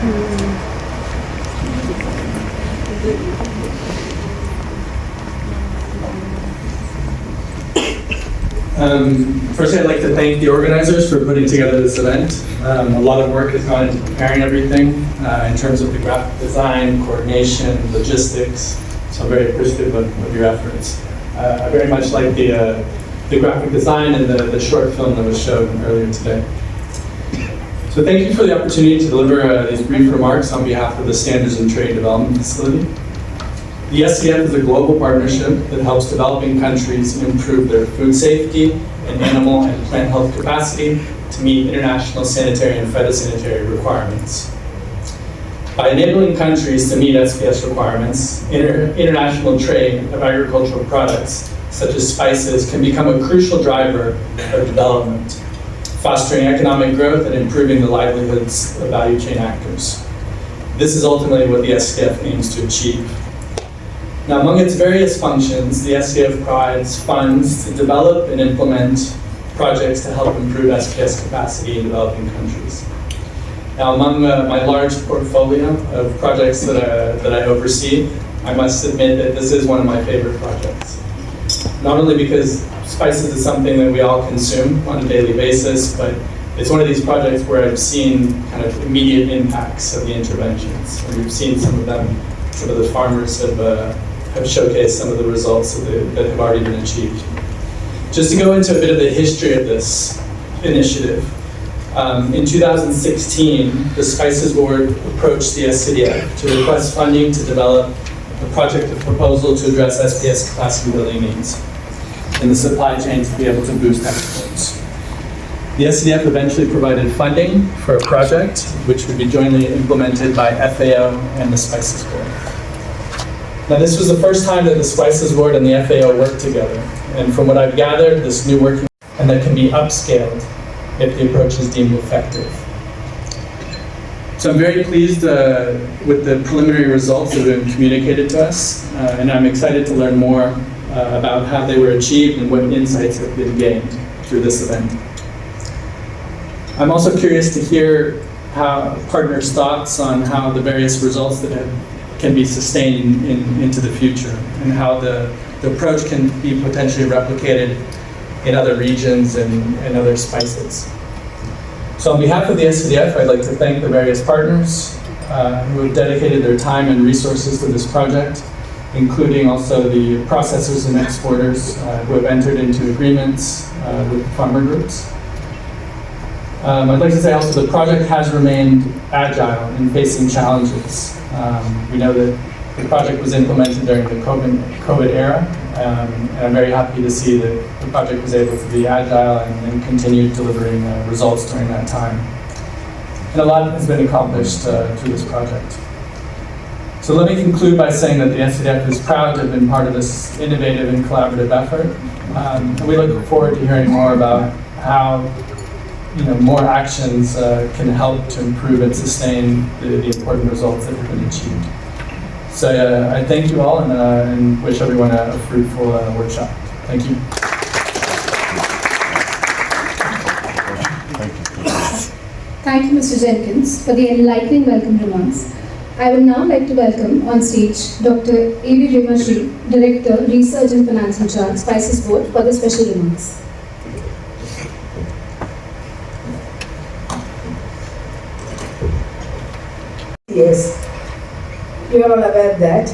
First, I'd like to thank the organizers for putting together this event. A lot of work has gone into preparing everything in terms of the graphic design, coordination, logistics, so I'm very appreciative of your efforts. I very much like the graphic design and the short film that was shown earlier today. So thank you for the opportunity to deliver these brief remarks on behalf of the Standards and Trade Development Facility. The STDF is a global partnership that helps developing countries improve their food safety and animal and plant health capacity to meet international sanitary and phytosanitary requirements. By enabling countries to meet SPS requirements, international trade of agricultural products such as spices can become a crucial driver of development, fostering economic growth and improving the livelihoods of value chain actors. This is ultimately what the STDF aims to achieve. Now, among its various functions, the STDF provides funds to develop and implement projects to help improve SPS capacity in developing countries. Now, among my large portfolio of projects that I oversee, I must admit that this is one of my favorite projects. Not only because spices is something that we all consume on a daily basis, but it's one of these projects where I've seen kind of immediate impacts of the interventions. And we've seen some of the farmers have showcased some of the results that have already been achieved. Just to go into a bit of the history of this initiative, in 2016, the Spices Board approached the STDF to request funding to develop a project proposal to address SPS capacity building needs in the supply chain to be able to boost exports. The STDF eventually provided funding for a project which would be jointly implemented by FAO and the Spices Board. Now, this was the first time that the Spices Board and the FAO worked together, and from what I've gathered, this new working and that can be upscaled if the approach is deemed effective. So I'm very pleased with the preliminary results that have been communicated to us, and I'm excited to learn more about how they were achieved and what insights have been gained through this event. I'm also curious to hear how partners' thoughts on how the various results that can be sustained into the future, and how the approach can be potentially replicated in other regions and other spices. So on behalf of the STDF, I'd like to thank the various partners who have dedicated their time and resources to this project, including also the processors and exporters who have entered into agreements with farmer groups. I'd like to say also the project has remained agile in facing challenges. We know that the project was implemented during the COVID era, and I'm very happy to see that the project was able to be agile and continue delivering results during that time. And a lot has been accomplished through this project. So let me conclude by saying that the STDF is proud to have been part of this innovative and collaborative effort. And we look forward to hearing more about how more actions can help to improve and sustain the important results that have been achieved. So I thank you all and wish everyone a fruitful workshop. Thank you. Thank you, Mr. Jenkins, for the enlightening welcome remarks. I would now like to welcome on stage Dr. A.V. Rimashri, Director, Research and Finance in Charge, Spices Board, for the special remarks. Yes, you are all aware that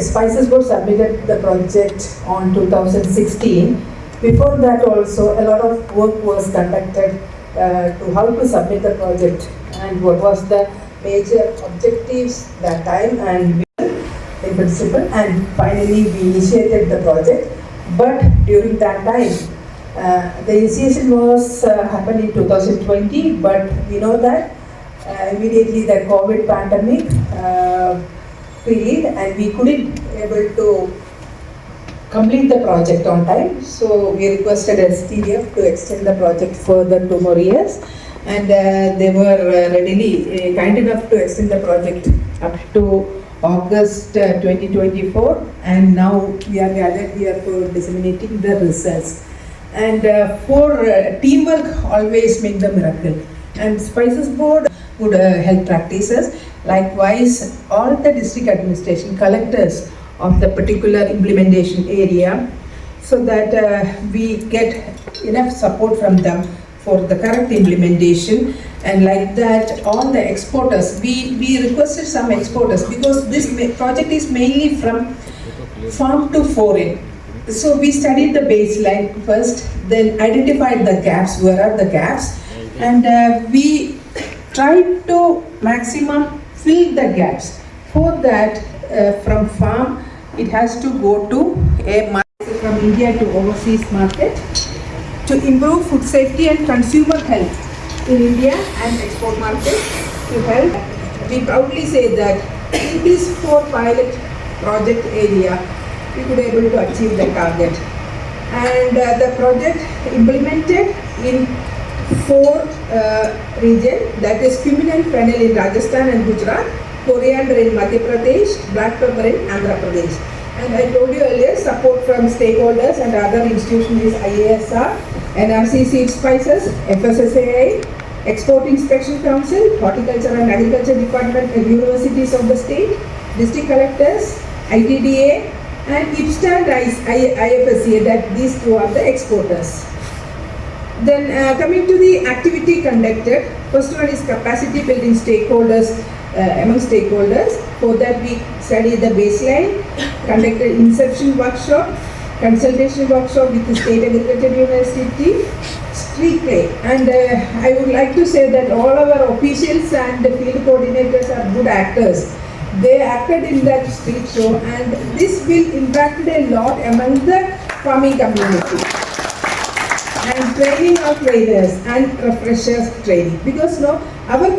Spices Board submitted the project on 2016. Before that also, a lot of work was conducted to how to submit the project and what was the major objectives that time and in principle, and finally we initiated the project. But during that time, the initiation was happened in 2020, but we know that immediately the COVID pandemic period, and we couldn't able to complete the project on time. So we requested STDF to extend the project further 2 more years, and they were readily kind enough to extend the project up to August 2024, and now we are gathered here for disseminating the results. And for teamwork always make the miracle, and Spices Board good health practices. Likewise, all the district administration collectors of the particular implementation area, so that we get enough support from them for the correct implementation. And like that, all the exporters, we requested some exporters, because this project is mainly from farm to foreign. So we studied the baseline first, then identified the gaps, where are the gaps, and we tried to maximum fill the gaps. For that, from farm, it has to go to a market from India to overseas market to improve food safety and consumer health in India and export market to help. We proudly say that in this 4 pilot project area, we could able to achieve the target. And the project implemented in 4 regions, that is Cumin and Fennel in Rajasthan and Gujarat, Coriander in Madhya Pradesh, black pepper in Andhra Pradesh. And I told you earlier, support from stakeholders and other institutions is IASR, NRC Seed Spices, FSSAI, Export Inspection Council, Horticulture and Agriculture Department and universities of the state, district collectors, ITDA, and IPSTA and IFSCA, that these 2 are the exporters. Then coming to the activity conducted, first one is capacity building stakeholders, among stakeholders. For that we studied the baseline, conducted inception workshop, consultation workshop with the State Agriculture University, street play. And I would like to say that all our officials and the field coordinators are good actors. They acted in that street show, and this will impact a lot among the farming community. And training of trainers and refreshers training, because no, our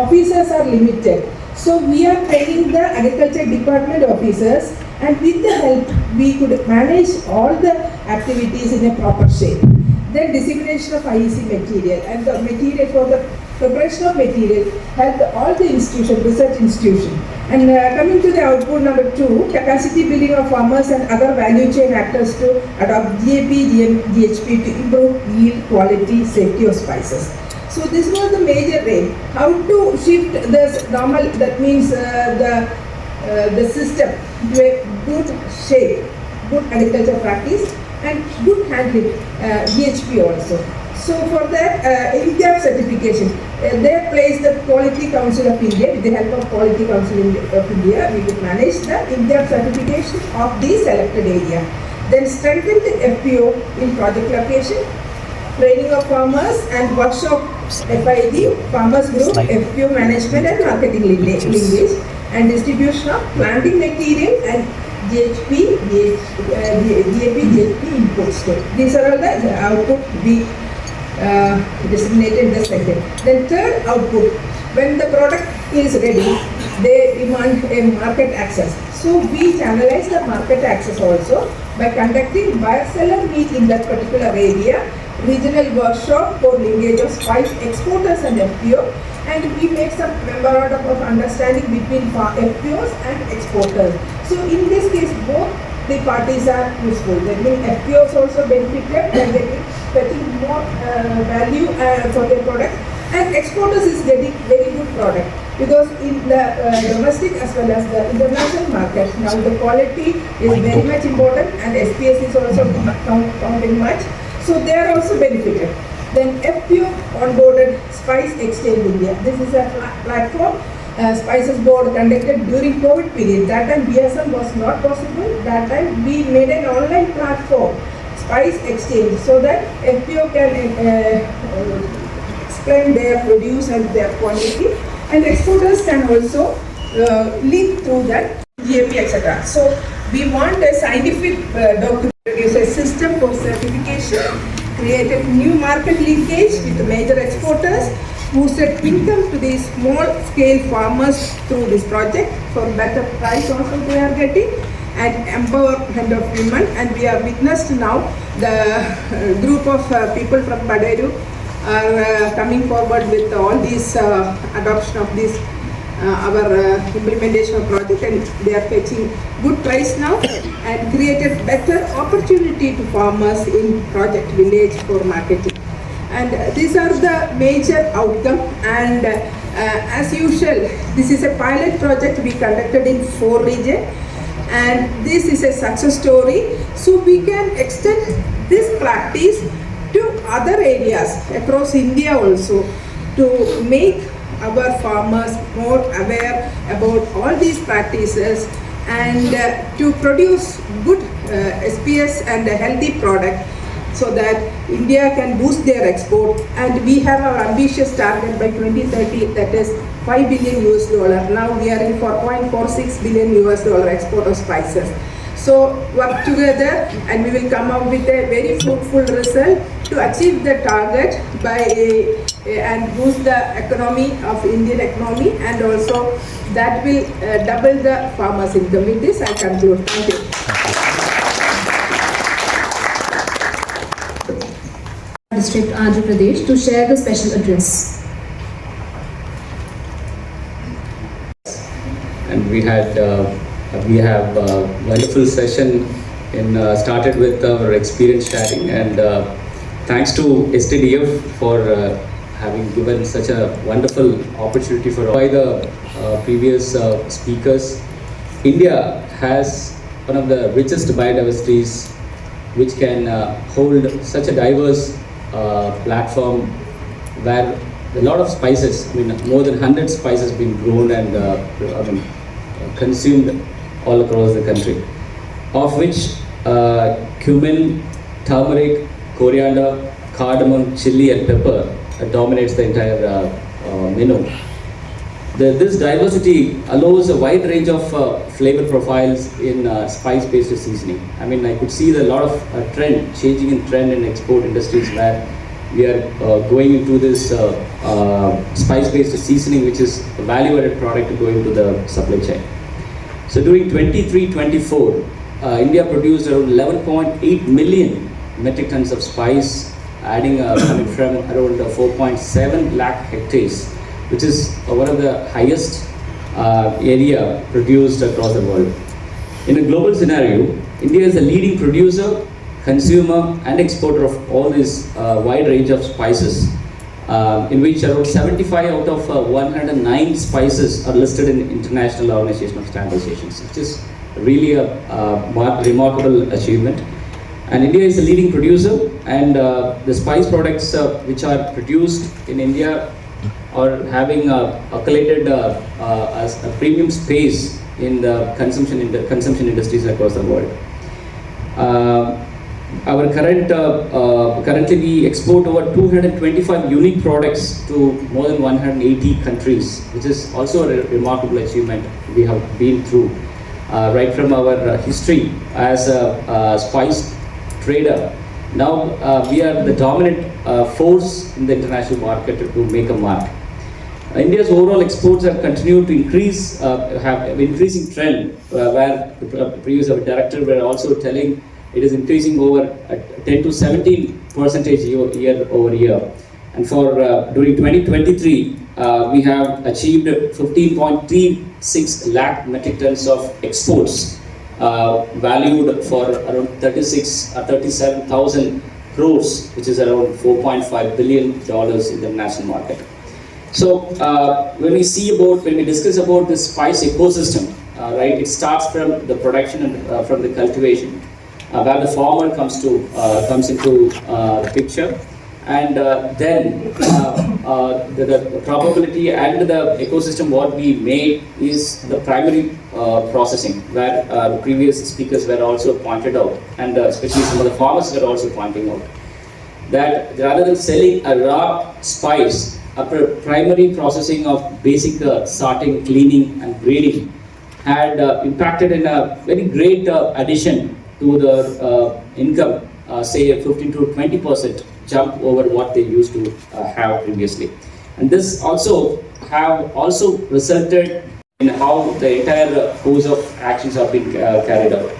officers are limited. So we are training the agriculture department officers, and with the help we could manage all the activities in a proper shape. Then dissemination of IEC material, and the material for the preparation of material helped all the institutions, research institutions. And coming to the output number 2, capacity building of farmers and other value chain actors to adopt GAP, GHP to improve yield, quality, safety of spices. So this was the major aim. How to shift this normal, that means the system to a good shape, good agriculture practice and good handling, GHP also. So for that, INGAP certification, they placed the Quality Council of India. With the help of Quality Council of India, we will manage the INGAP certification of the selected area. Then strengthen the FPO in project location, training of farmers and workshops, FID, farmers group, FPO management and marketing linkage, and distribution of planting material and GHP, GHP inputs. These are all the output we disseminated in the second. Then third output, when the product is ready, they demand a market access. So we channelize the market access also by conducting buyer-seller meet in that particular area, regional workshop for linkage of spice exporters and FPO, and we make some memorandum of understanding between FPOs and exporters. So in this case, both the parties are useful. That means FPOs also benefited by getting more value for their product, and exporters is getting very good product, because in the domestic as well as the international market, now the quality is very much important, and SPS is also counting much, so they are also benefited. Then FPO onboarded Spice Exchange India. This is a platform Spices Board conducted during COVID period. That time BSM was not possible. That time we made an online platform, Spice Exchange, so that FPO can explain their produce and their quantity, and exporters can also link through that GAP, etc. So we want a scientific document, produce a system for certification, create a new market linkage with the major exporters, boosted income to these small scale farmers through this project for better price also they are getting, and empowerment of women. And we are witnessed now the group of people from Paderu are coming forward with all these adoption of this our implementation of project, and they are fetching good price now and created better opportunity to farmers in project village for marketing. And these are the major outcome, and as usual this is a pilot project we conducted in 4 regions, and this is a success story, so we can extend this practice to other areas across India also, to make our farmers more aware about all these practices, and to produce good SPS and a healthy product, so that India can boost their export. And we have our ambitious target by 2030, that is $5 billion. Now we are in $4.46 billion export of spices. So work together and we will come up with a very fruitful result to achieve the target by and boost the economy of Indian economy, and also that will double the farmers' income. With this I conclude. Thank you. District Andhra Pradesh to share the special address. And we have a wonderful session started with our experience sharing, and thanks to STDF for having given such a wonderful opportunity for by the previous speakers. India has one of the richest biodiversities, which can hold such a diverse platform where a lot of spices, more than 100 spices being grown and consumed all across the country, of which cumin, turmeric, coriander, cardamom, chili and pepper dominates the entire menu. This diversity allows a wide range of flavor profiles in spice-based seasoning. I could see a lot of changing in trend in export industries, where we are going into this spice-based seasoning, which is a value-added product going to the supply chain. So during 23-24, India produced around 11.8 million metric tons of spice, adding coming from around 4.7 lakh hectares, which is one of the highest area produced across the world. In a global scenario, India is a leading producer, consumer and exporter of all this wide range of spices, in which around 75 out of 109 spices are listed in International Organization of Standardizations, which is really a remarkable achievement. And India is a leading producer, and the spice products which are produced in India are having accumulated as a premium space in the consumption industries across the world. Our currently we export over 225 unique products to more than 180 countries, which is also a remarkable achievement we have been through. Right from our history as a spice trader, now we are the dominant force in the international market to make a mark. India's overall exports have continued to increase, have an increasing trend, where the previous director were also telling it is increasing over 10 to 17% year over year. And for during 2023, we have achieved 15.36 lakh metric tons of exports, valued for around 37,000 crores, which is around $4.5 billion in the national market. So when we discuss about the spice ecosystem, right, it starts from the production and from the cultivation, where the farmer comes into the picture, and then the probability and the ecosystem what we made is the primary processing, where the previous speakers were also pointed out, and especially some of the farmers were also pointing out that rather than selling a raw spice, a primary processing of basic sorting, cleaning and grading had impacted in a very great addition to the income, say 15 to 20% jump over what they used to have previously. And this also resulted in how the entire course of actions have been carried out.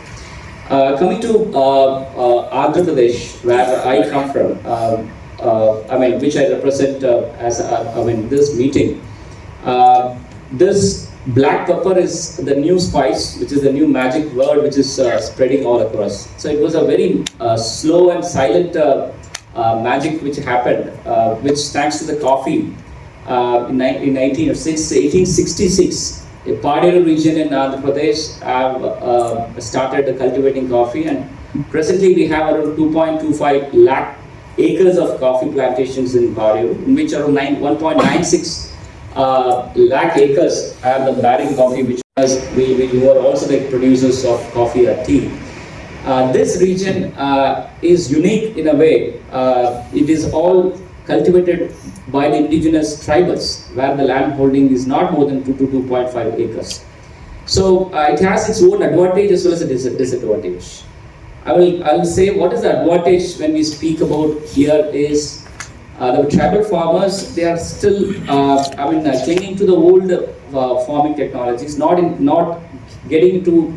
Coming to Andhra Pradesh, where I come from, which I represent this meeting. This black pepper is the new spice, which is the new magic word, which is spreading all across. So it was a very slow and silent magic which happened, which thanks to the coffee in 1866. A Paderu region in Andhra Pradesh have started cultivating coffee, and presently we have around 2.25 lakh acres of coffee plantations in Paderu, in which around 1.96 lakh acres are the bearing coffee, which we are also the producers of coffee or tea. This region is unique in a way. It is all cultivated by the indigenous tribals, where the land holding is not more than 2 to 2.5 acres. So it has its own advantage as well as a disadvantage. I will say what is the advantage when we speak about here is the tribal farmers, they are still clinging to the old farming technologies, not getting into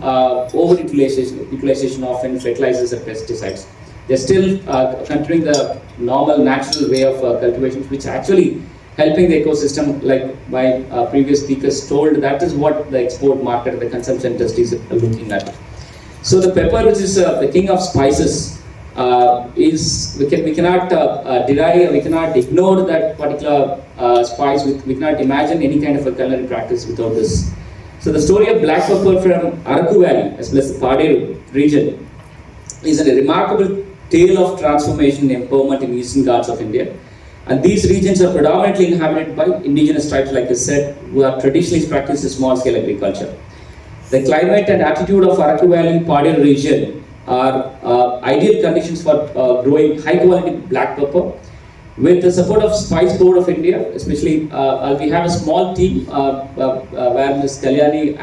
utilization of fertilizers and pesticides. They're still continuing the normal natural way of cultivation, which actually helping the ecosystem, like my previous speakers told. That is what the export market and the consumption industries are looking at. So the pepper, which is the king of spices, we cannot deny, we cannot ignore that particular spice. We cannot imagine any kind of a culinary practice without this. So the story of black pepper from Araku Valley, as well as the Paderu region, is a remarkable tale of transformation and empowerment in Eastern Ghats of India. And these regions are predominantly inhabited by indigenous tribes, like I said, who have traditionally practiced small-scale agriculture. The climate and attitude of Araku Valley Paderu region are ideal conditions for growing high-quality black pepper. With the support of Spice Board of India, especially, we have a small team where Ms. Kalyani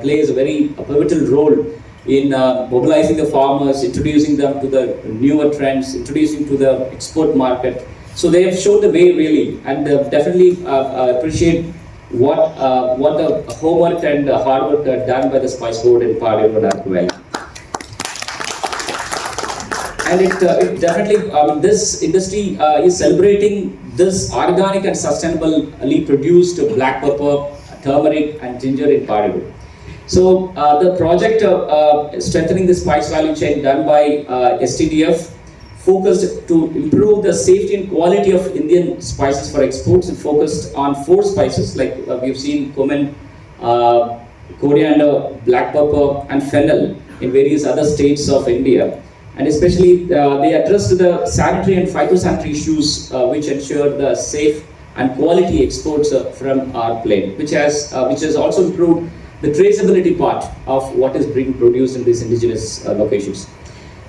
plays a very pivotal role in mobilizing the farmers, introducing them to the newer trends, introducing to the export market. So they have shown the way really, and definitely appreciate what the homework and hard work done by the Spice Board in Paderu and Araku Valley. And it definitely, this industry is celebrating this organic and sustainably produced black pepper, turmeric and ginger in Paderu. So the project strengthening the spice value chain done by STDF focused to improve the safety and quality of Indian spices for exports. It focused on 4 spices like we've seen: Cumin, Coriander, black pepper and Fennel in various other states of India. And especially they addressed the sanitary and phytosanitary issues which ensure the safe and quality exports from our plain, which has also improved the traceability part of what is being produced in these indigenous locations.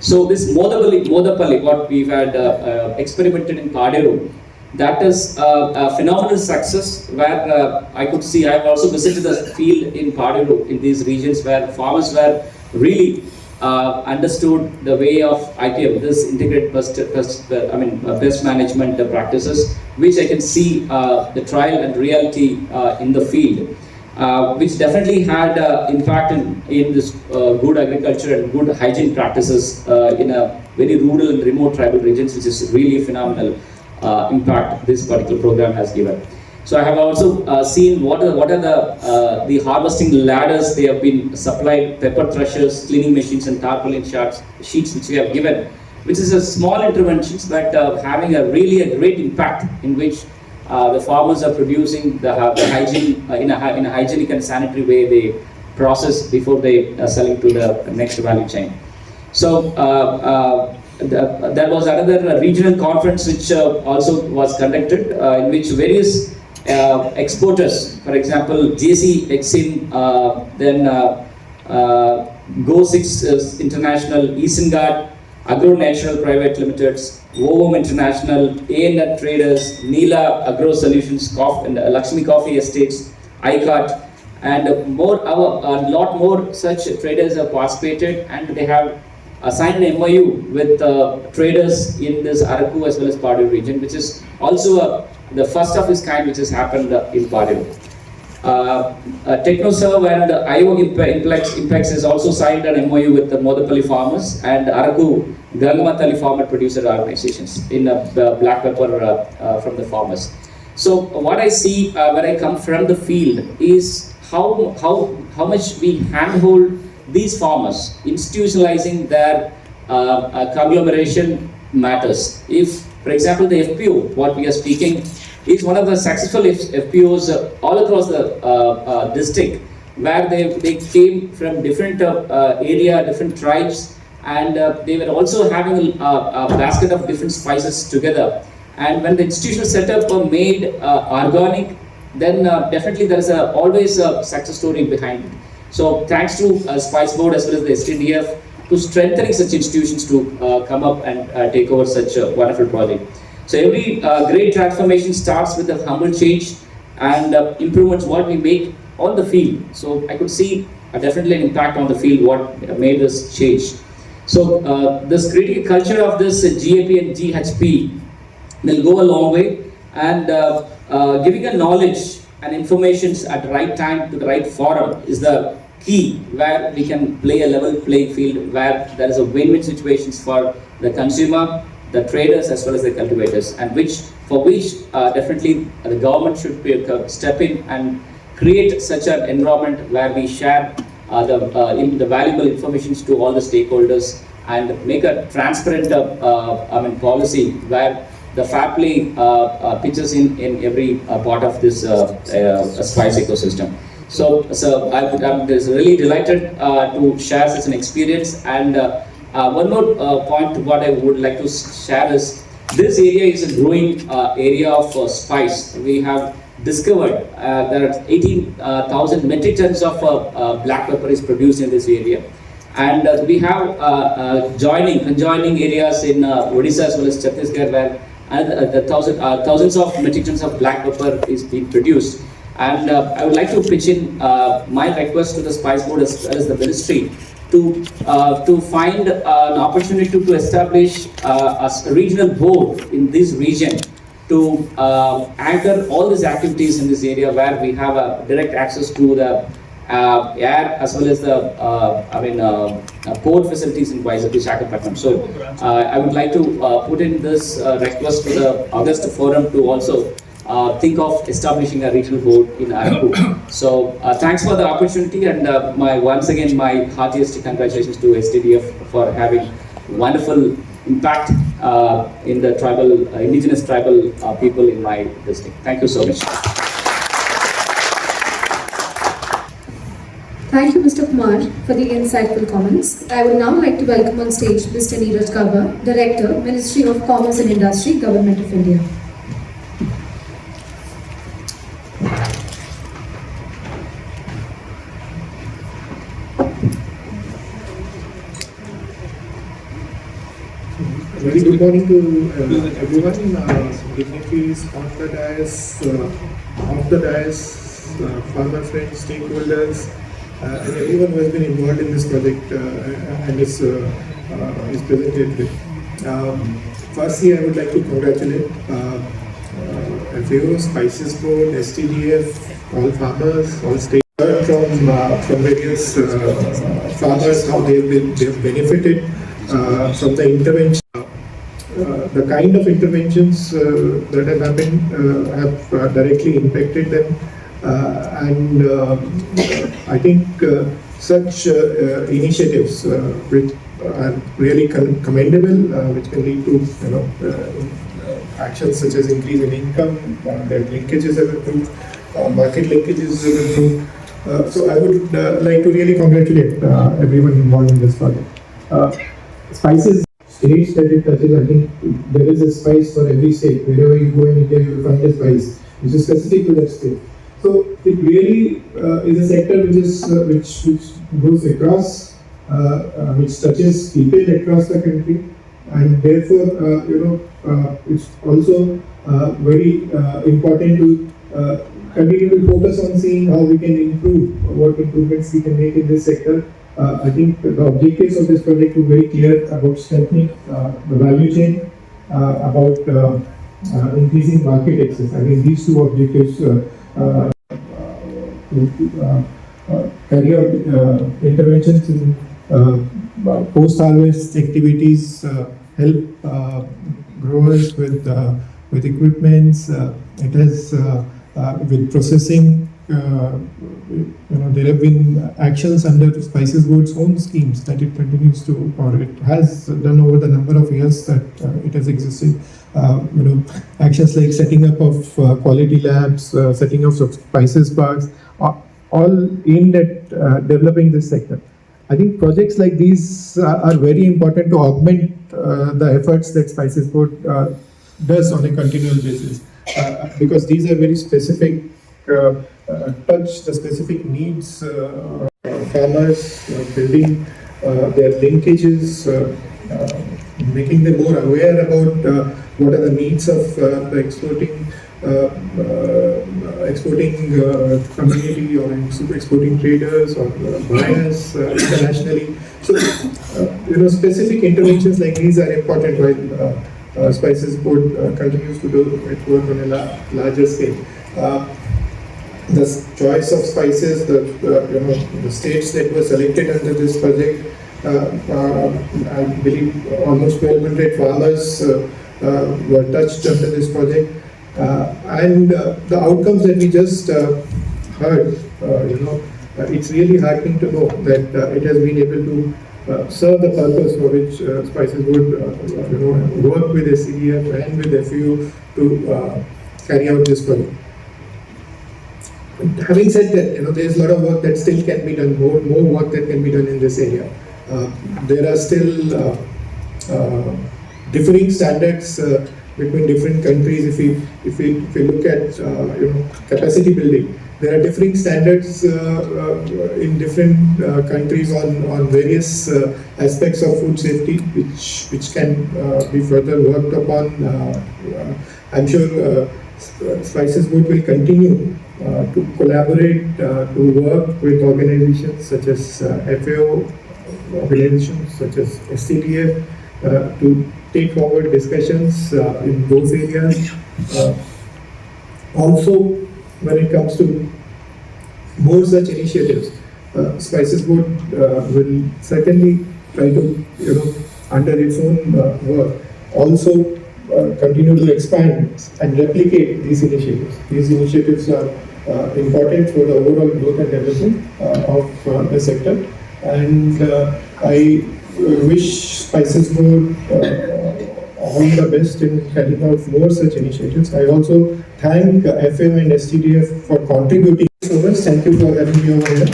So this Modapalli, what we've had experimented in Paderu, that is a phenomenal success where I could see. I've also visited the field in Paderu in these regions where farmers were really understood the way of IPM, this integrated pest management practices, which I can see the trial and reality in the field, which definitely had impact in this good agriculture and good hygiene practices in a very rural and remote tribal regions, which is really a phenomenal impact this particular program has given. So I have also seen what are the harvesting ladders they have been supplied, pepper threshers, cleaning machines and tarpaulin sheets which we have given, which is a small interventions but having a really great impact in which the farmers are producing the hygiene in a hygienic and sanitary way. They process before they selling to the next value chain. So there was another regional conference which also was conducted in which various exporters, for example, JC Exim, then Go6 International, Isengard, Agro Natural Private Limiteds, Ovom International, A&N Traders, Neela Agro Solutions, and Lakshmi Coffee Estates, ICAT, and a lot more such traders have participated, and they have signed an MOU with traders in this Araku as well as Padu region, which is also the first of its kind which has happened in Padu. TechnoServe and IO Impex has also signed an MOU with the Modapalli farmers and Araku Gangamatali farmer producer organizations in black pepper from the farmers. So what I see when I come from the field is how much we handhold these farmers, institutionalizing their conglomeration matters. If, for example, the FPO, what we are speaking, is one of the successful FPOs all across the district, where they came from different area, different tribes, and they were also having a basket of different spices together. And when the institutional setup were made organic, then definitely there is always a success story behind it. So thanks to Spice Board as well as the STDF to strengthening such institutions to come up and take over such a wonderful project. So every great transformation starts with a humble change and improvements what we make on the field. So I could see definitely an impact on the field what made this change. So this creating a culture of this GAP and GHP will go a long way, and giving a knowledge and information at the right time to the right forum is the key, where we can play a level playing field, where there is a win-win situations for the consumer, the traders as well as the cultivators, and for which definitely the government should step in and create such an environment where we share the valuable information to all the stakeholders and make a transparent policy where the fair play pitches in every part of this spice ecosystem. So I'm really delighted to share such an experience. And one more point what I would like to share is this area is a growing area of spice. We have discovered there are 18,000 metric tons of black pepper is produced in this area. And we have conjoining areas in Odisha as well as Chhattisgarh, where thousands of metric tons of black pepper is being produced. And I would like to pitch in my request to the Spice Board as well as the Ministry to find an opportunity to establish a regional board in this region to anchor all these activities in this area, where we have a direct access to the air as well as the port facilities in Visakhapatnam. So I would like to put in this request to the August Forum to also think of establishing a regional board in Araku. So thanks for the opportunity, and once again my heartiest congratulations to STDF for having wonderful impact in the indigenous tribal people in my district. Thank you so much. Thank you, Mr. Kumar, for the insightful comments. I would now like to welcome on stage Mr. Neeraj Gaba, Director, Ministry of Commerce and Industry, Government of India. Very good morning to everyone, dignitaries on the dais, off the dais, farmer friends, stakeholders, and everyone who has been involved in this project and is present here. Firstly, I would like to congratulate FAO, Spices Board, STDF, all farmers, all stakeholders from various farmers, how they have benefited from the intervention. The kind of interventions that have happened have directly impacted them, and I think such initiatives which are really commendable, which can lead to actions such as increase in income, their linkages have improved, market linkages have improved. So I would like to really congratulate everyone involved in this project. Spices states that it touches, I think there is a spice for every state. Wherever you go in India, you will find a spice which is specific to that state. So it really is a sector which goes across, which touches people across the country, and therefore it's also very important to continue to focus on seeing how we can improve, what improvements we can make in this sector. I think the objectives of this project are very clear about strengthening the value chain, about increasing market access. I mean, these two objectives carry out interventions in post-harvest activities, help growers with equipments. It has with processing. There have been actions under the Spices Board's own schemes that it continues to, or it has done over the number of years that it has existed. Actions like setting up of quality labs, setting up of spices parks, all aimed at developing this sector. I think projects like these are very important to augment the efforts that Spices Board does on a continual basis, because these are very specific, touch the specific needs of farmers, building their linkages, making them more aware about what are the needs of the exporting community, or exporting traders or buyers internationally. So, specific interventions like these are important while Spices Board continues to do its work on a larger scale. The choice of spices, the states that were selected under this project, I believe almost 1,200 farmers were touched under this project, and the outcomes that we just heard, it's really heartening to know that it has been able to serve the purpose for which Spices would work with STDF and with FAO to carry out this project. Having said that, there is a lot of work that still can be done, more work that can be done in this area. There are still differing standards between different countries. If we look at capacity building, there are differing standards in different countries on various aspects of food safety, which can be further worked upon. I'm sure Spices Board will continue to collaborate, to work with organizations such as FAO, organizations such as STDF, to take forward discussions in those areas. Also, when it comes to more such initiatives, Spices Board will certainly try to, under its own work, also continue to expand and replicate these initiatives. These initiatives are important for the overall growth and development of the sector, and I wish Spices Board all the best in carrying out more such initiatives. I also thank FAO and STDF for contributing so much. Thank you for having me over here.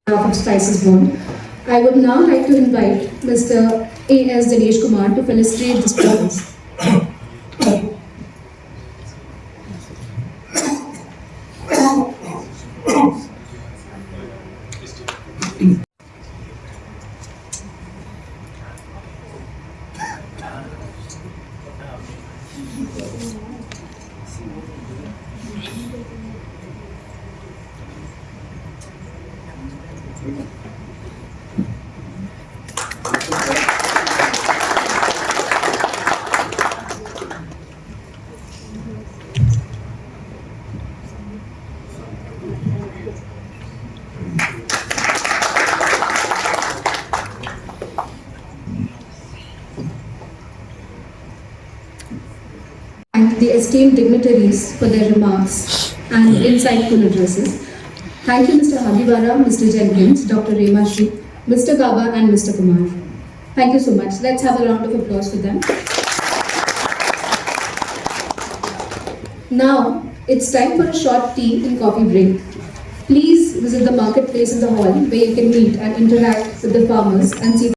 Of Spices Board. I would now like to invite Mr. A.S. Dinesh Kumar to facilitate this process. and the esteemed dignitaries for their remarks and insightful addresses. Thank you, Mr. Habibara, Mr. Jenkins, Dr. Remashri, Mr. Gaba, and Mr. Kumar. Thank you so much. Let's have a round of applause for them. Now, it's time for a short tea and coffee break. Please visit the marketplace in the hall where you can meet and interact with the farmers and see